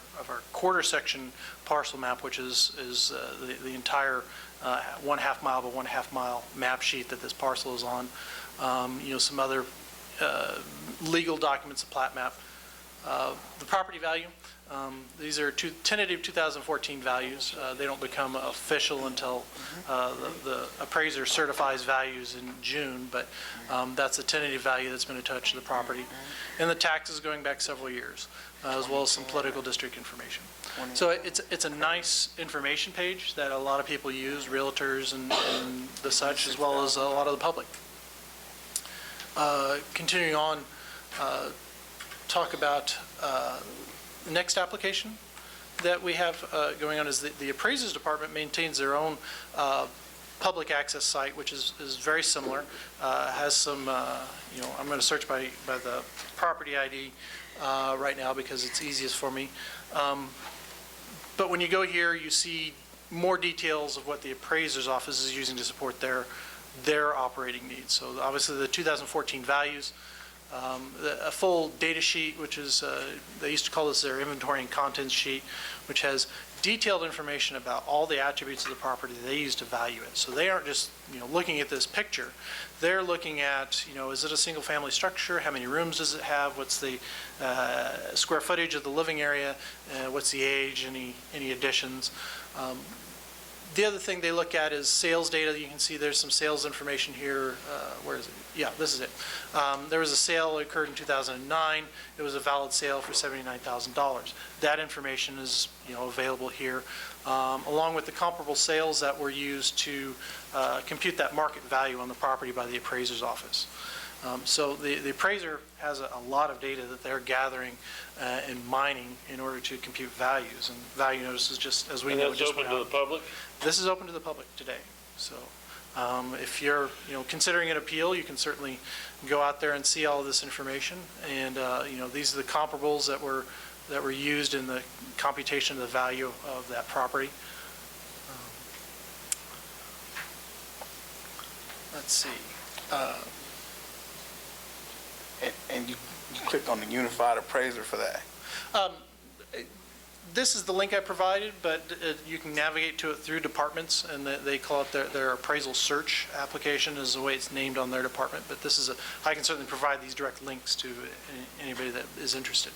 quarter section parcel map, which is the entire 1/2 mile by 1/2 mile map sheet that this parcel is on. Some other legal documents, a plat map. The property value, these are tentative 2014 values. They don't become official until the appraiser certifies values in June, but that's a tentative value that's been attached to the property. And the taxes going back several years, as well as some political district information. So it's a nice information page that a lot of people use, realtors and the such, as well as a lot of the public. Continuing on, talk about the next application that we have going on is the Appraisers Department maintains their own public access site, which is very similar. Has some, I'm going to search by the property ID right now because it's easiest for me. But when you go here, you see more details of what the Appraiser's office is using to support their operating needs. So obviously the 2014 values, a full data sheet, which is, they used to call this their inventory and contents sheet, which has detailed information about all the attributes of the property they use to value it. So they aren't just, looking at this picture. They're looking at, is it a single family structure? How many rooms does it have? What's the square footage of the living area? What's the age? Any additions? The other thing they look at is sales data. You can see there's some sales information here. Where is it? Yeah, this is it. There was a sale that occurred in 2009. It was a valid sale for $79,000. That information is available here, along with the comparable sales that were used to compute that market value on the property by the appraiser's office. So the appraiser has a lot of data that they're gathering and mining in order to compute values. And value notices, just as we know, just open to the public? This is open to the public today. So if you're considering an appeal, you can certainly go out there and see all of this information. And these are the comparables that were used in the computation of the value of that property. Let's see. And you click on the unified appraiser for that. This is the link I provided, but you can navigate to it through departments, and they call it their appraisal search application is the way it's named on their department. But this is I can certainly provide these direct links to anybody that is interested.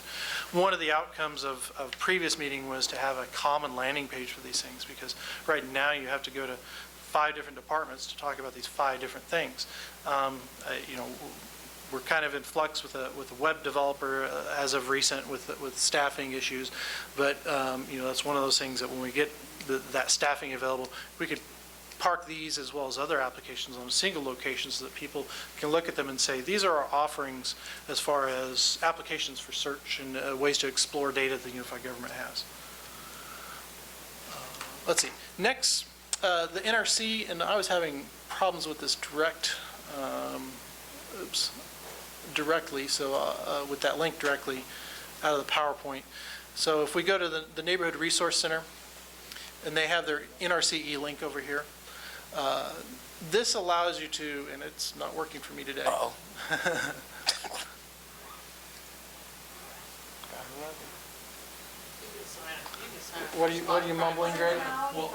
One of the outcomes of previous meeting was to have a common landing page for these things, because right now you have to go to 5 different departments to talk about these 5 different things. We're kind of in flux with a web developer as of recent with staffing issues, but that's one of those things that when we get that staffing available, we could park these as well as other applications on a single location so that people can look at them and say, these are our offerings as far as applications for search and ways to explore data that the unified government has. Let's see. Next, the NRC, and I was having problems with this directly, so with that link directly out of the PowerPoint. So if we go to the Neighborhood Resource Center, and they have their NRCE link over here, this allows you to, and it's not working for me today. Uh-oh. What are you mumbling, Greg? Well,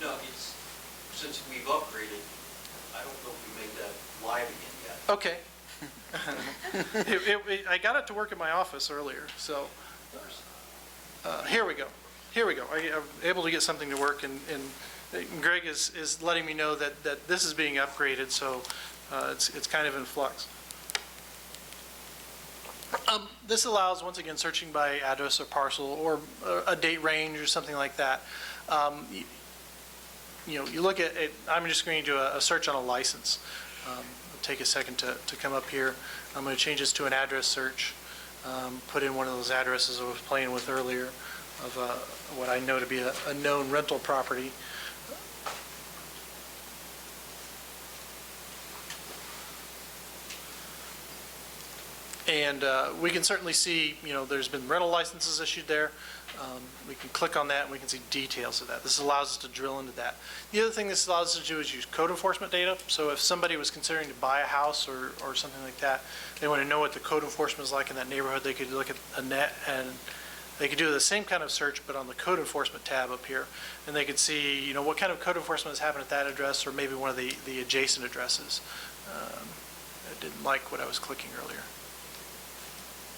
no, it's, since we've upgraded, I don't know if we made that live again yet. Okay. I got it to work in my office earlier, so here we go. I'm able to get something to work, and Greg is letting me know that this is being upgraded, so it's kind of in flux. This allows, once again, searching by address or parcel or a date range or something like that. You look at it, I'm just going to do a search on a license. It'll take a second to come up here. I'm going to change this to an address search, put in one of those addresses I was playing with earlier of what I know to be a known rental property. And we can certainly see, there's been rental licenses issued there. We can click on that and we can see details of that. This allows us to drill into that. The other thing this allows us to do is use code enforcement data. So if somebody was considering to buy a house or something like that, they want to know what the code enforcement is like in that neighborhood, they could look at a net and they could do the same kind of search, but on the code enforcement tab up here. And they could see, what kind of code enforcement has happened at that address or maybe one of the adjacent addresses. I didn't like what I was clicking earlier.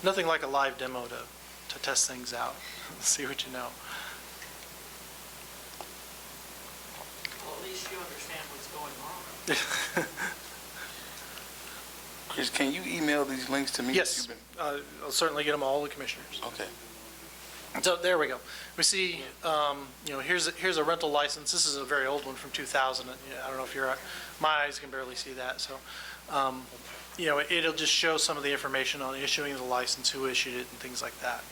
Nothing like a live demo to test things out, see what you know. Well, at least you understand what's going on. Chris, can you email these links to me? Yes, I'll certainly get them all the commissioners. Okay. So there we go. We see, here's a rental license. This is a very old one from 2000. I don't know if my eyes can barely see that. So, it'll just show some of the information on issuing the license, who issued it, and things like that.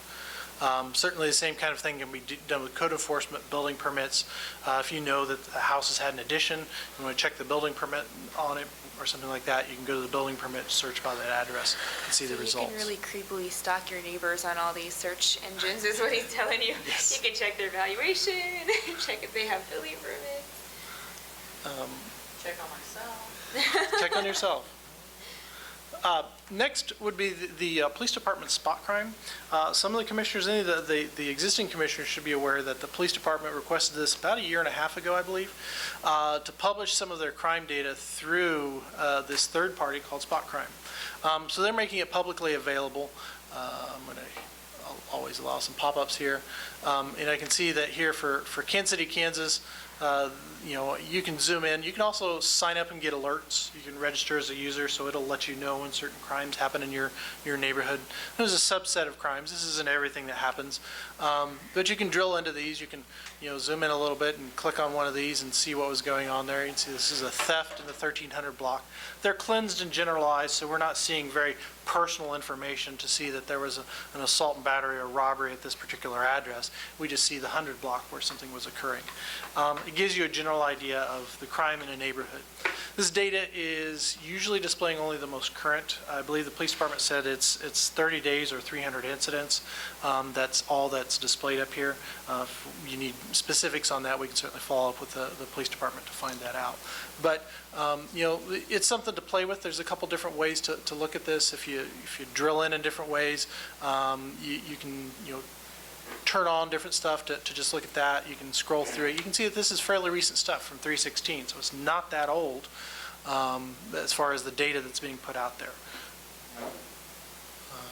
Certainly the same kind of thing can be done with code enforcement, building permits. If you know that the house has had an addition, you want to check the building permit on it or something like that, you can go to the building permit, search by that address, and see the results. You can really creepily stalk your neighbors on all these search engines is what he's telling you. Yes. You can check their valuation, check if they have building permits. Check on myself. Check on yourself. Next would be the police department spot crime. Some of the commissioners, the existing commissioners should be aware that the police department requested this about 1.5 years ago, I believe, to publish some of their crime data through this third party called Spot Crime. So they're making it publicly available. I'll always allow some pop-ups here. And I can see that here for Kansas City, Kansas, you can zoom in. You can also sign up and get alerts. You can register as a user, so it'll let you know when certain crimes happen in your neighborhood. There's a subset of crimes. This isn't everything that happens. But you can drill into these. You can, zoom in a little bit and click on one of these and see what was going on there. You can see this is a theft in the 1300 block. They're cleansed and generalized, so we're not seeing very personal information to see that there was an assault and battery or robbery at this particular address. We just see the 100 block where something was occurring. It gives you a general idea of the crime in a neighborhood. This data is usually displaying only the most current. I believe the police department said it's 30 days or 300 incidents. That's all that's displayed up here. If you need specifics on that, we can certainly follow up with the police department to find that out. But it's something to play with. There's a couple different ways to look at this. If you drill in different ways, you can turn on different stuff to just look at that. You can scroll through it. You can see that this is fairly recent stuff from 3/16, so it's not that old as far as the data that's being put out there.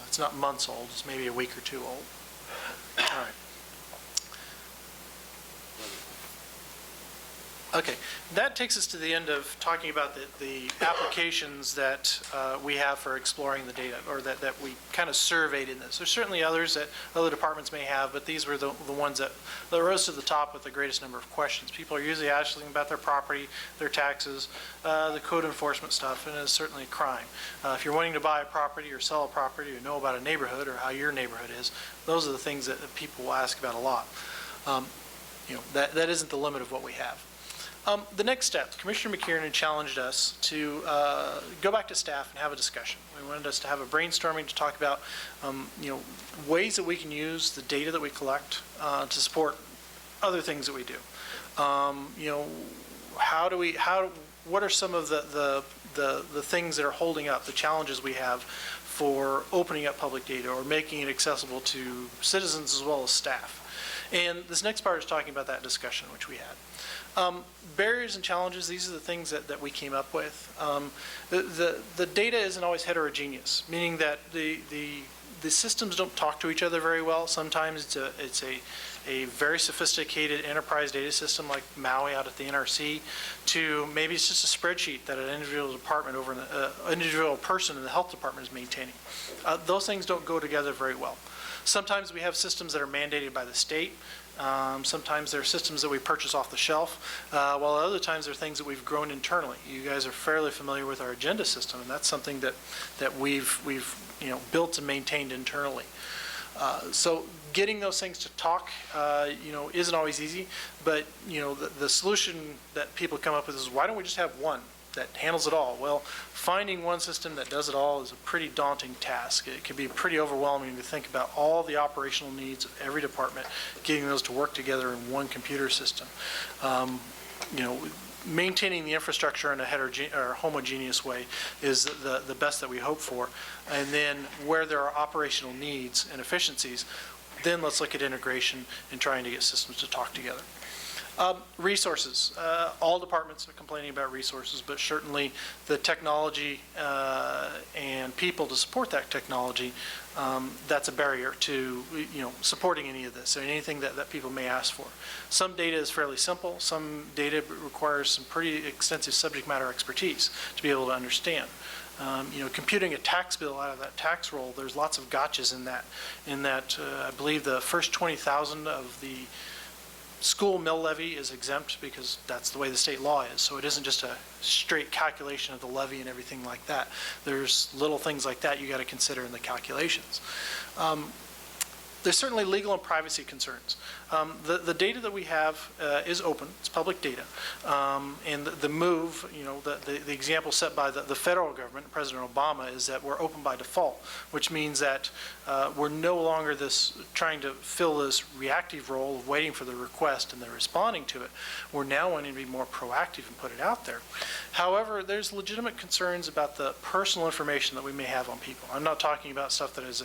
It's not months old, it's maybe a week or two old. All right. Okay, that takes us to the end of talking about the applications that we have for exploring the data, or that we kind of surveyed in this. There's certainly others that other departments may have, but these were the ones that rose to the top with the greatest number of questions. People are usually asking about their property, their taxes, the code enforcement stuff, and it's certainly a crime. If you're wanting to buy a property or sell a property or know about a neighborhood or how your neighborhood is, those are the things that people will ask about a lot. That isn't the limit of what we have. The next step, Commissioner McKiernan challenged us to go back to staff and have a discussion. We wanted us to have a brainstorming to talk about, ways that we can use the data that we collect to support other things that we do. What are some of the things that are holding up, the challenges we have for opening up public data or making it accessible to citizens as well as staff? And this next part is talking about that discussion, which we had. Barriers and challenges, these are the things that we came up with. The data isn't always heterogeneous, meaning that the systems don't talk to each other very well. Sometimes it's a very sophisticated enterprise data system like Maui out at the NRC, to maybe it's just a spreadsheet that an individual department over an individual person in the health department is maintaining. Those things don't go together very well. Sometimes we have systems that are mandated by the state. Sometimes there are systems that we purchase off the shelf, while other times there are things that we've grown internally. You guys are fairly familiar with our agenda system, and that's something that we've built and maintained internally. So getting those things to talk, isn't always easy, but the solution that people come up with is, why don't we just have one that handles it all? Well, finding one system that does it all is a pretty daunting task. It can be pretty overwhelming to think about all the operational needs of every department, getting those to work together in one computer system. Maintaining the infrastructure in a homogeneous way is the best that we hope for. And then where there are operational needs and efficiencies, then let's look at integration and trying to get systems to talk together. Resources. All departments are complaining about resources, but certainly the technology and people to support that technology, that's a barrier to supporting any of this, or anything that people may ask for. Some data is fairly simple. Some data requires some pretty extensive subject matter expertise to be able to understand. Computing a tax bill out of that tax roll, there's lots of gotchas in that. I believe the first 20,000 of the school mill levy is exempt because that's the way the state law is. So it isn't just a straight calculation of the levy and everything like that. There's little things like that you got to consider in the calculations. There's certainly legal and privacy concerns. The data that we have is open. It's public data. And the move, the example set by the federal government, President Obama, is that we're open by default, which means that we're no longer trying to fill this reactive role of waiting for the request and then responding to it. We're now wanting to be more proactive and put it out there. However, there's legitimate concerns about the personal information that we may have on people. I'm not talking about stuff that is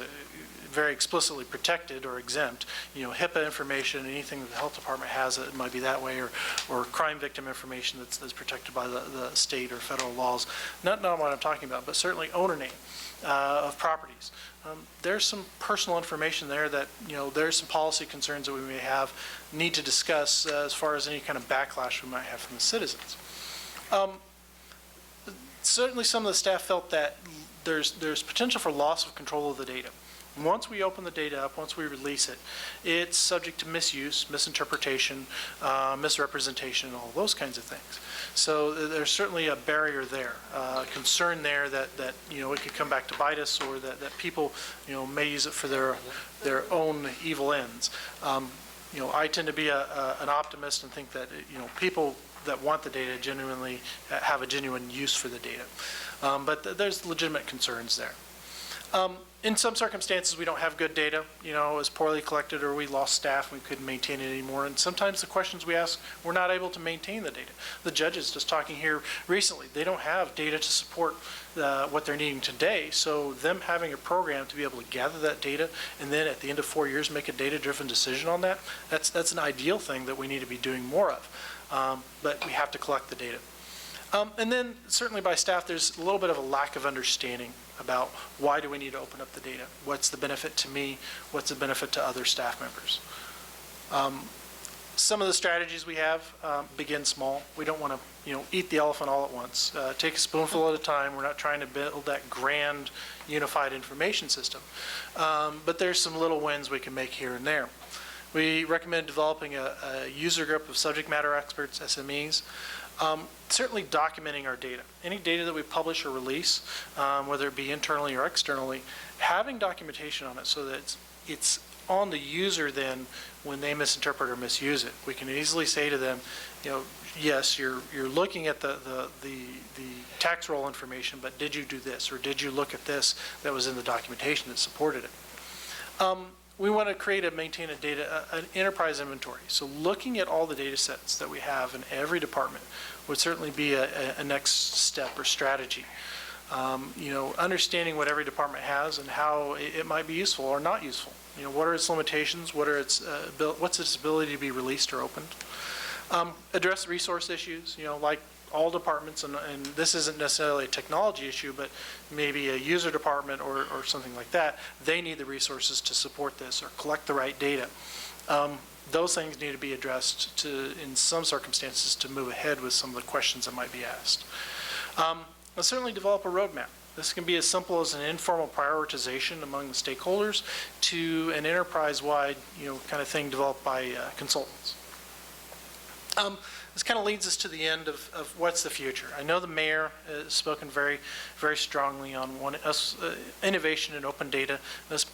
very explicitly protected or exempt, HIPAA information, anything that the health department has, it might be that way, or crime victim information that's protected by the state or federal laws. Not what I'm talking about, but certainly owner name of properties. There's some personal information there that, there's some policy concerns that we may need to discuss as far as any kind of backlash we might have from the citizens. Certainly some of the staff felt that there's potential for loss of control of the data. Once we open the data up, once we release it, it's subject to misuse, misinterpretation, misrepresentation, all those kinds of things. So there's certainly a barrier there, concern there that it could come back to bite us, or that people may use it for their own evil ends. I tend to be an optimist and think that people that want the data genuinely have a genuine use for the data, but there's legitimate concerns there. In some circumstances, we don't have good data, it was poorly collected, or we lost staff, we couldn't maintain it anymore. And sometimes the questions we ask, we're not able to maintain the data. The judges, just talking here recently, they don't have data to support what they're needing today. So them having a program to be able to gather that data and then at the end of 4 years make a data-driven decision on that, that's an ideal thing that we need to be doing more of. But we have to collect the data. And then certainly by staff, there's a little bit of a lack of understanding about why do we need to open up the data? What's the benefit to me? What's the benefit to other staff members? Some of the strategies we have begin small. We don't want to, eat the elephant all at once. Take a spoonful at a time. We're not trying to build that grand unified information system. But there's some little wins we can make here and there. We recommend developing a user group of subject matter experts, SMEs. Certainly documenting our data. Any data that we publish or release, whether it be internally or externally, having documentation on it so that it's on the user then when they misinterpret or misuse it. We can easily say to them, yes, you're looking at the tax roll information, but did you do this, or did you look at this that was in the documentation that supported it? We want to create and maintain an enterprise inventory. So looking at all the data sets that we have in every department would certainly be a next step or strategy. Understanding what every department has and how it might be useful or not useful. What are its limitations? What's its ability to be released or opened? Address resource issues, like all departments, and this isn't necessarily a technology issue, but maybe a user department or something like that, they need the resources to support this or collect the right data. Those things need to be addressed in some circumstances to move ahead with some of the questions that might be asked. Let's certainly develop a roadmap. This can be as simple as an informal prioritization among the stakeholders to an enterprise-wide, kind of thing developed by consultants. This kind of leads us to the end of what's the future. I know the mayor has spoken very, very strongly on innovation and open data, us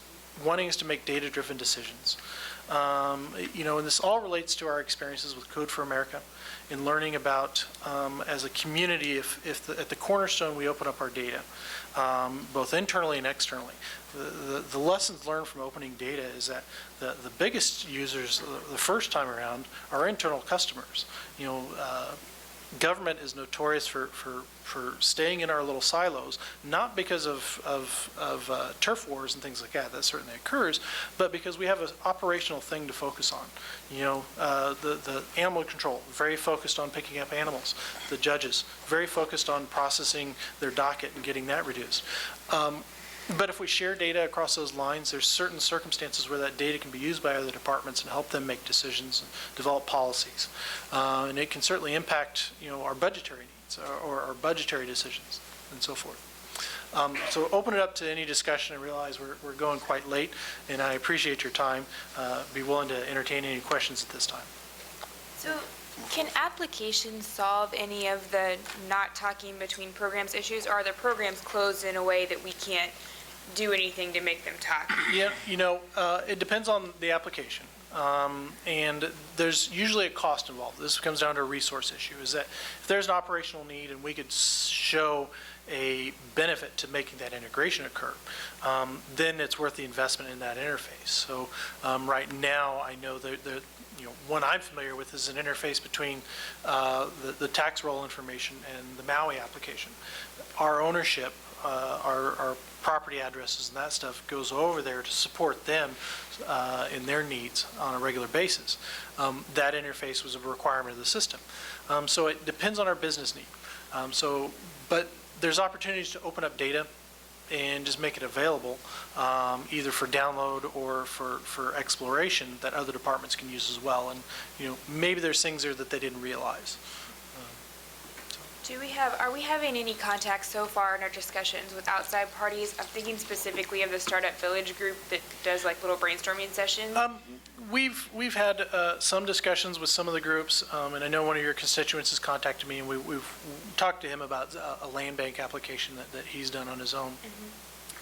wanting us to make data-driven decisions. And this all relates to our experiences with Code for America in learning about, as a community, if at the cornerstone we open up our data, both internally and externally. The lessons learned from opening data is that the biggest users the first time around are internal customers. Government is notorious for staying in our little silos, not because of turf wars and things like that certainly occurs, but because we have an operational thing to focus on. The animal control, very focused on picking up animals. The judges, very focused on processing their docket and getting that reduced. But if we share data across those lines, there's certain circumstances where that data can be used by other departments and help them make decisions and develop policies. And it can certainly impact, our budgetary needs or our budgetary decisions and so forth. So open it up to any discussion. I realize we're going quite late, and I appreciate your time. Be willing to entertain any questions at this time. So can applications solve any of the not talking between programs issues, or are the programs closed in a way that we can't do anything to make them talk? Yeah, it depends on the application. And there's usually a cost involved. This comes down to a resource issue, is that if there's an operational need and we could show a benefit to making that integration occur, then it's worth the investment in that interface. So right now, I know that one I'm familiar with is an interface between the tax roll information and the Maui application. Our ownership, our property addresses and that stuff goes over there to support them in their needs on a regular basis. That interface was a requirement of the system. So it depends on our business need. But there's opportunities to open up data and just make it available, either for download or for exploration that other departments can use as well. And maybe there's things there that they didn't realize. Are we having any contacts so far in our discussions with outside parties? I'm thinking specifically of the Startup Village group that does like little brainstorming sessions. We've had some discussions with some of the groups, and I know one of your constituents has contacted me, and we've talked to him about a land bank application that he's done on his own.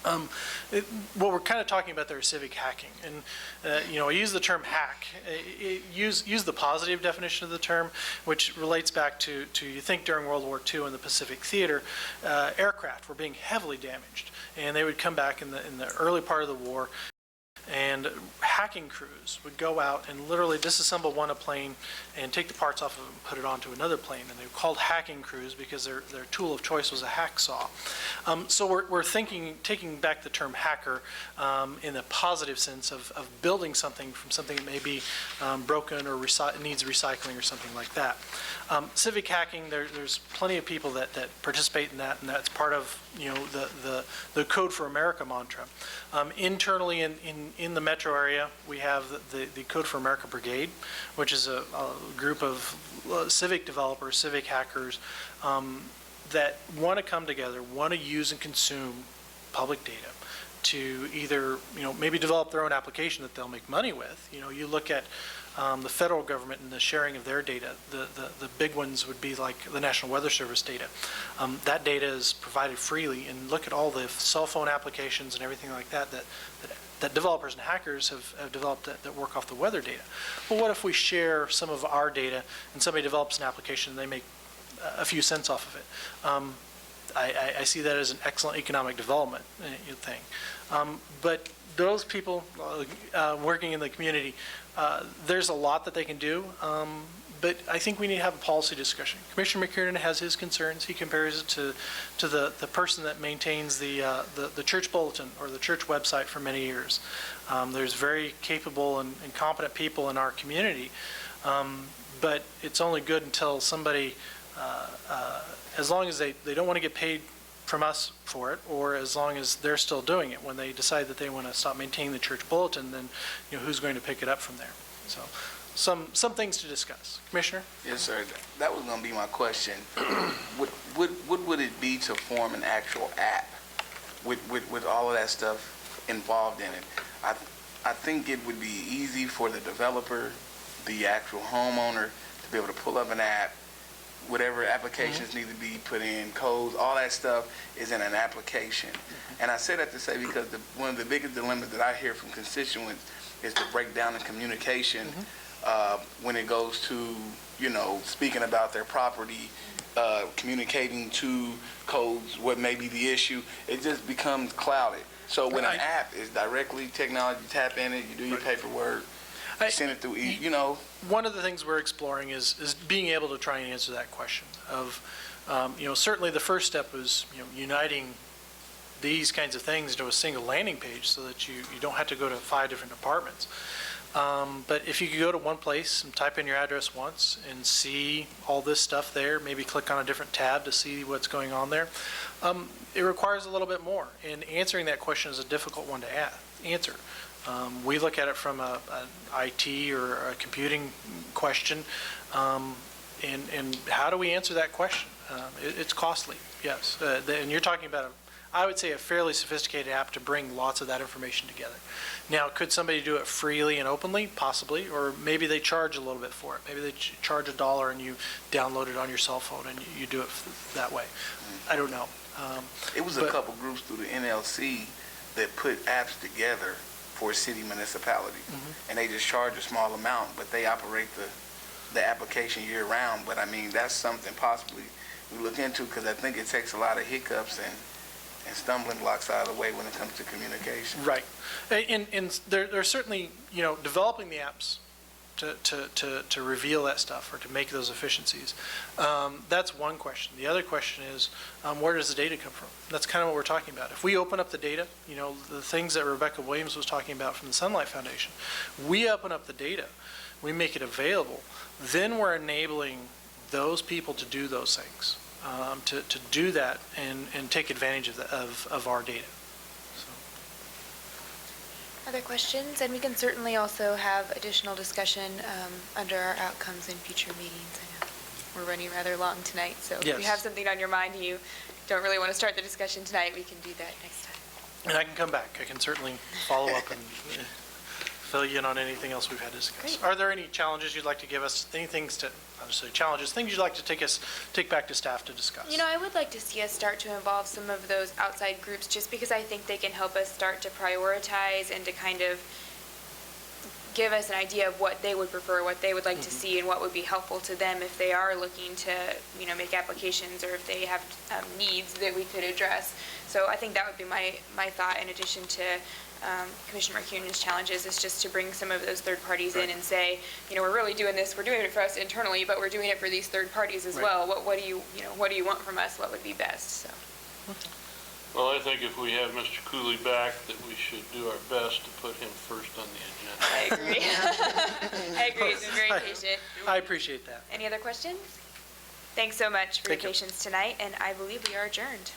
What we're kind of talking about there is civic hacking. And, I use the term hack. Use the positive definition of the term, which relates back to you think during World War II in the Pacific Theater, aircraft were being heavily damaged. And they would come back in the early part of the war, and hacking crews would go out and literally disassemble one plane and take the parts off of it and put it onto another plane. And they were called hacking crews because their tool of choice was a hacksaw. So we're taking back the term hacker in the positive sense of building something from something that may be broken or needs recycling or something like that. Civic hacking, there's plenty of people that participate in that, and that's part of the Code for America mantra. Internally in the metro area, we have the Code for America Brigade, which is a group of civic developers, civic hackers that want to come together, want to use and consume public data to either, maybe develop their own application that they'll make money with. You look at the federal government and the sharing of their data. The big ones would be like the National Weather Service data. That data is provided freely, and look at all the cell phone applications and everything like that developers and hackers have developed that work off the weather data. Well, what if we share some of our data and somebody develops an application and they make a few cents off of it? I see that as an excellent economic development thing. But those people working in the community, there's a lot that they can do, but I think we need to have a policy discussion. Commissioner McKiernan has his concerns. He compares it to the person that maintains the church bulletin or the church website for many years. There's very capable and competent people in our community, but it's only good until somebody, as long as they don't want to get paid from us for it, or as long as they're still doing it. When they decide that they want to stop maintaining the church bulletin, then who's going to pick it up from there? So some things to discuss. Commissioner? Yes, sir. That was going to be my question. What would it be to form an actual app with all of that stuff involved in it? I think it would be easy for the developer, the actual homeowner, to be able to pull up an app. Whatever applications need to be put in, codes, all that stuff is in an application. And I say that to say because one of the biggest dilemmas that I hear from constituents is the breakdown in communication when it goes to, speaking about their property, communicating to codes, what may be the issue. It just becomes clouded. So when an app is directly technology, you tap in it, you do your paperwork, send it through, One of the things we're exploring is being able to try and answer that question of, certainly the first step was, uniting these kinds of things into a single landing page so that you don't have to go to 5 different departments. But if you could go to one place and type in your address once and see all this stuff there, maybe click on a different tab to see what's going on there, it requires a little bit more. And answering that question is a difficult one to answer. We look at it from an IT or a computing question, and how do we answer that question? It's costly, yes. And you're talking about, I would say, a fairly sophisticated app to bring lots of that information together. Now, could somebody do it freely and openly? Possibly, or maybe they charge a little bit for it. Maybe they charge $1 and you download it on your cell phone and you do it that way. I don't know. It was a couple groups through the NLC that put apps together for city municipalities, and they just charge a small amount, but they operate the application year-round. But I mean, that's something possibly we look into, because I think it takes a lot of hiccups and stumbling blocks out of the way when it comes to communication. Right, and there's certainly, developing the apps to reveal that stuff or to make those efficiencies. That's one question. The other question is, where does the data come from? That's kind of what we're talking about. If we open up the data, the things that Rebecca Williams was talking about from the Sunlight Foundation, we open up the data, we make it available, then we're enabling those people to do those things, to do that and take advantage of our data. Other questions? And we can certainly also have additional discussion under our outcomes in future meetings. I know we're running rather long tonight, so if you have something on your mind and you don't really want to start the discussion tonight, we can do that next time. And I can come back. I can certainly follow up and fill you in on anything else we've had to discuss. Great. Are there any challenges you'd like to give us, anything to, not necessarily challenges, things you'd like to take back to staff to discuss? You know, I would like to see us start to involve some of those outside groups, just because I think they can help us start to prioritize and to kind of give us an idea of what they would prefer, what they would like to see, and what would be helpful to them if they are looking to, you know, make applications, or if they have needs that we could address. So I think that would be my thought, in addition to Commissioner McKiernan's challenges, is just to bring some of those third parties in and say, you know, we're really doing this, we're doing it for us internally, but we're doing it for these third parties as well. What do you want from us? What would be best? So. Well, I think if we have Mr. Cooley back, that we should do our best to put him first on the agenda. I agree. I agree. He's been very patient. I appreciate that. Any other questions? Thanks so much for Thank your you. patience tonight, and I believe we are adjourned.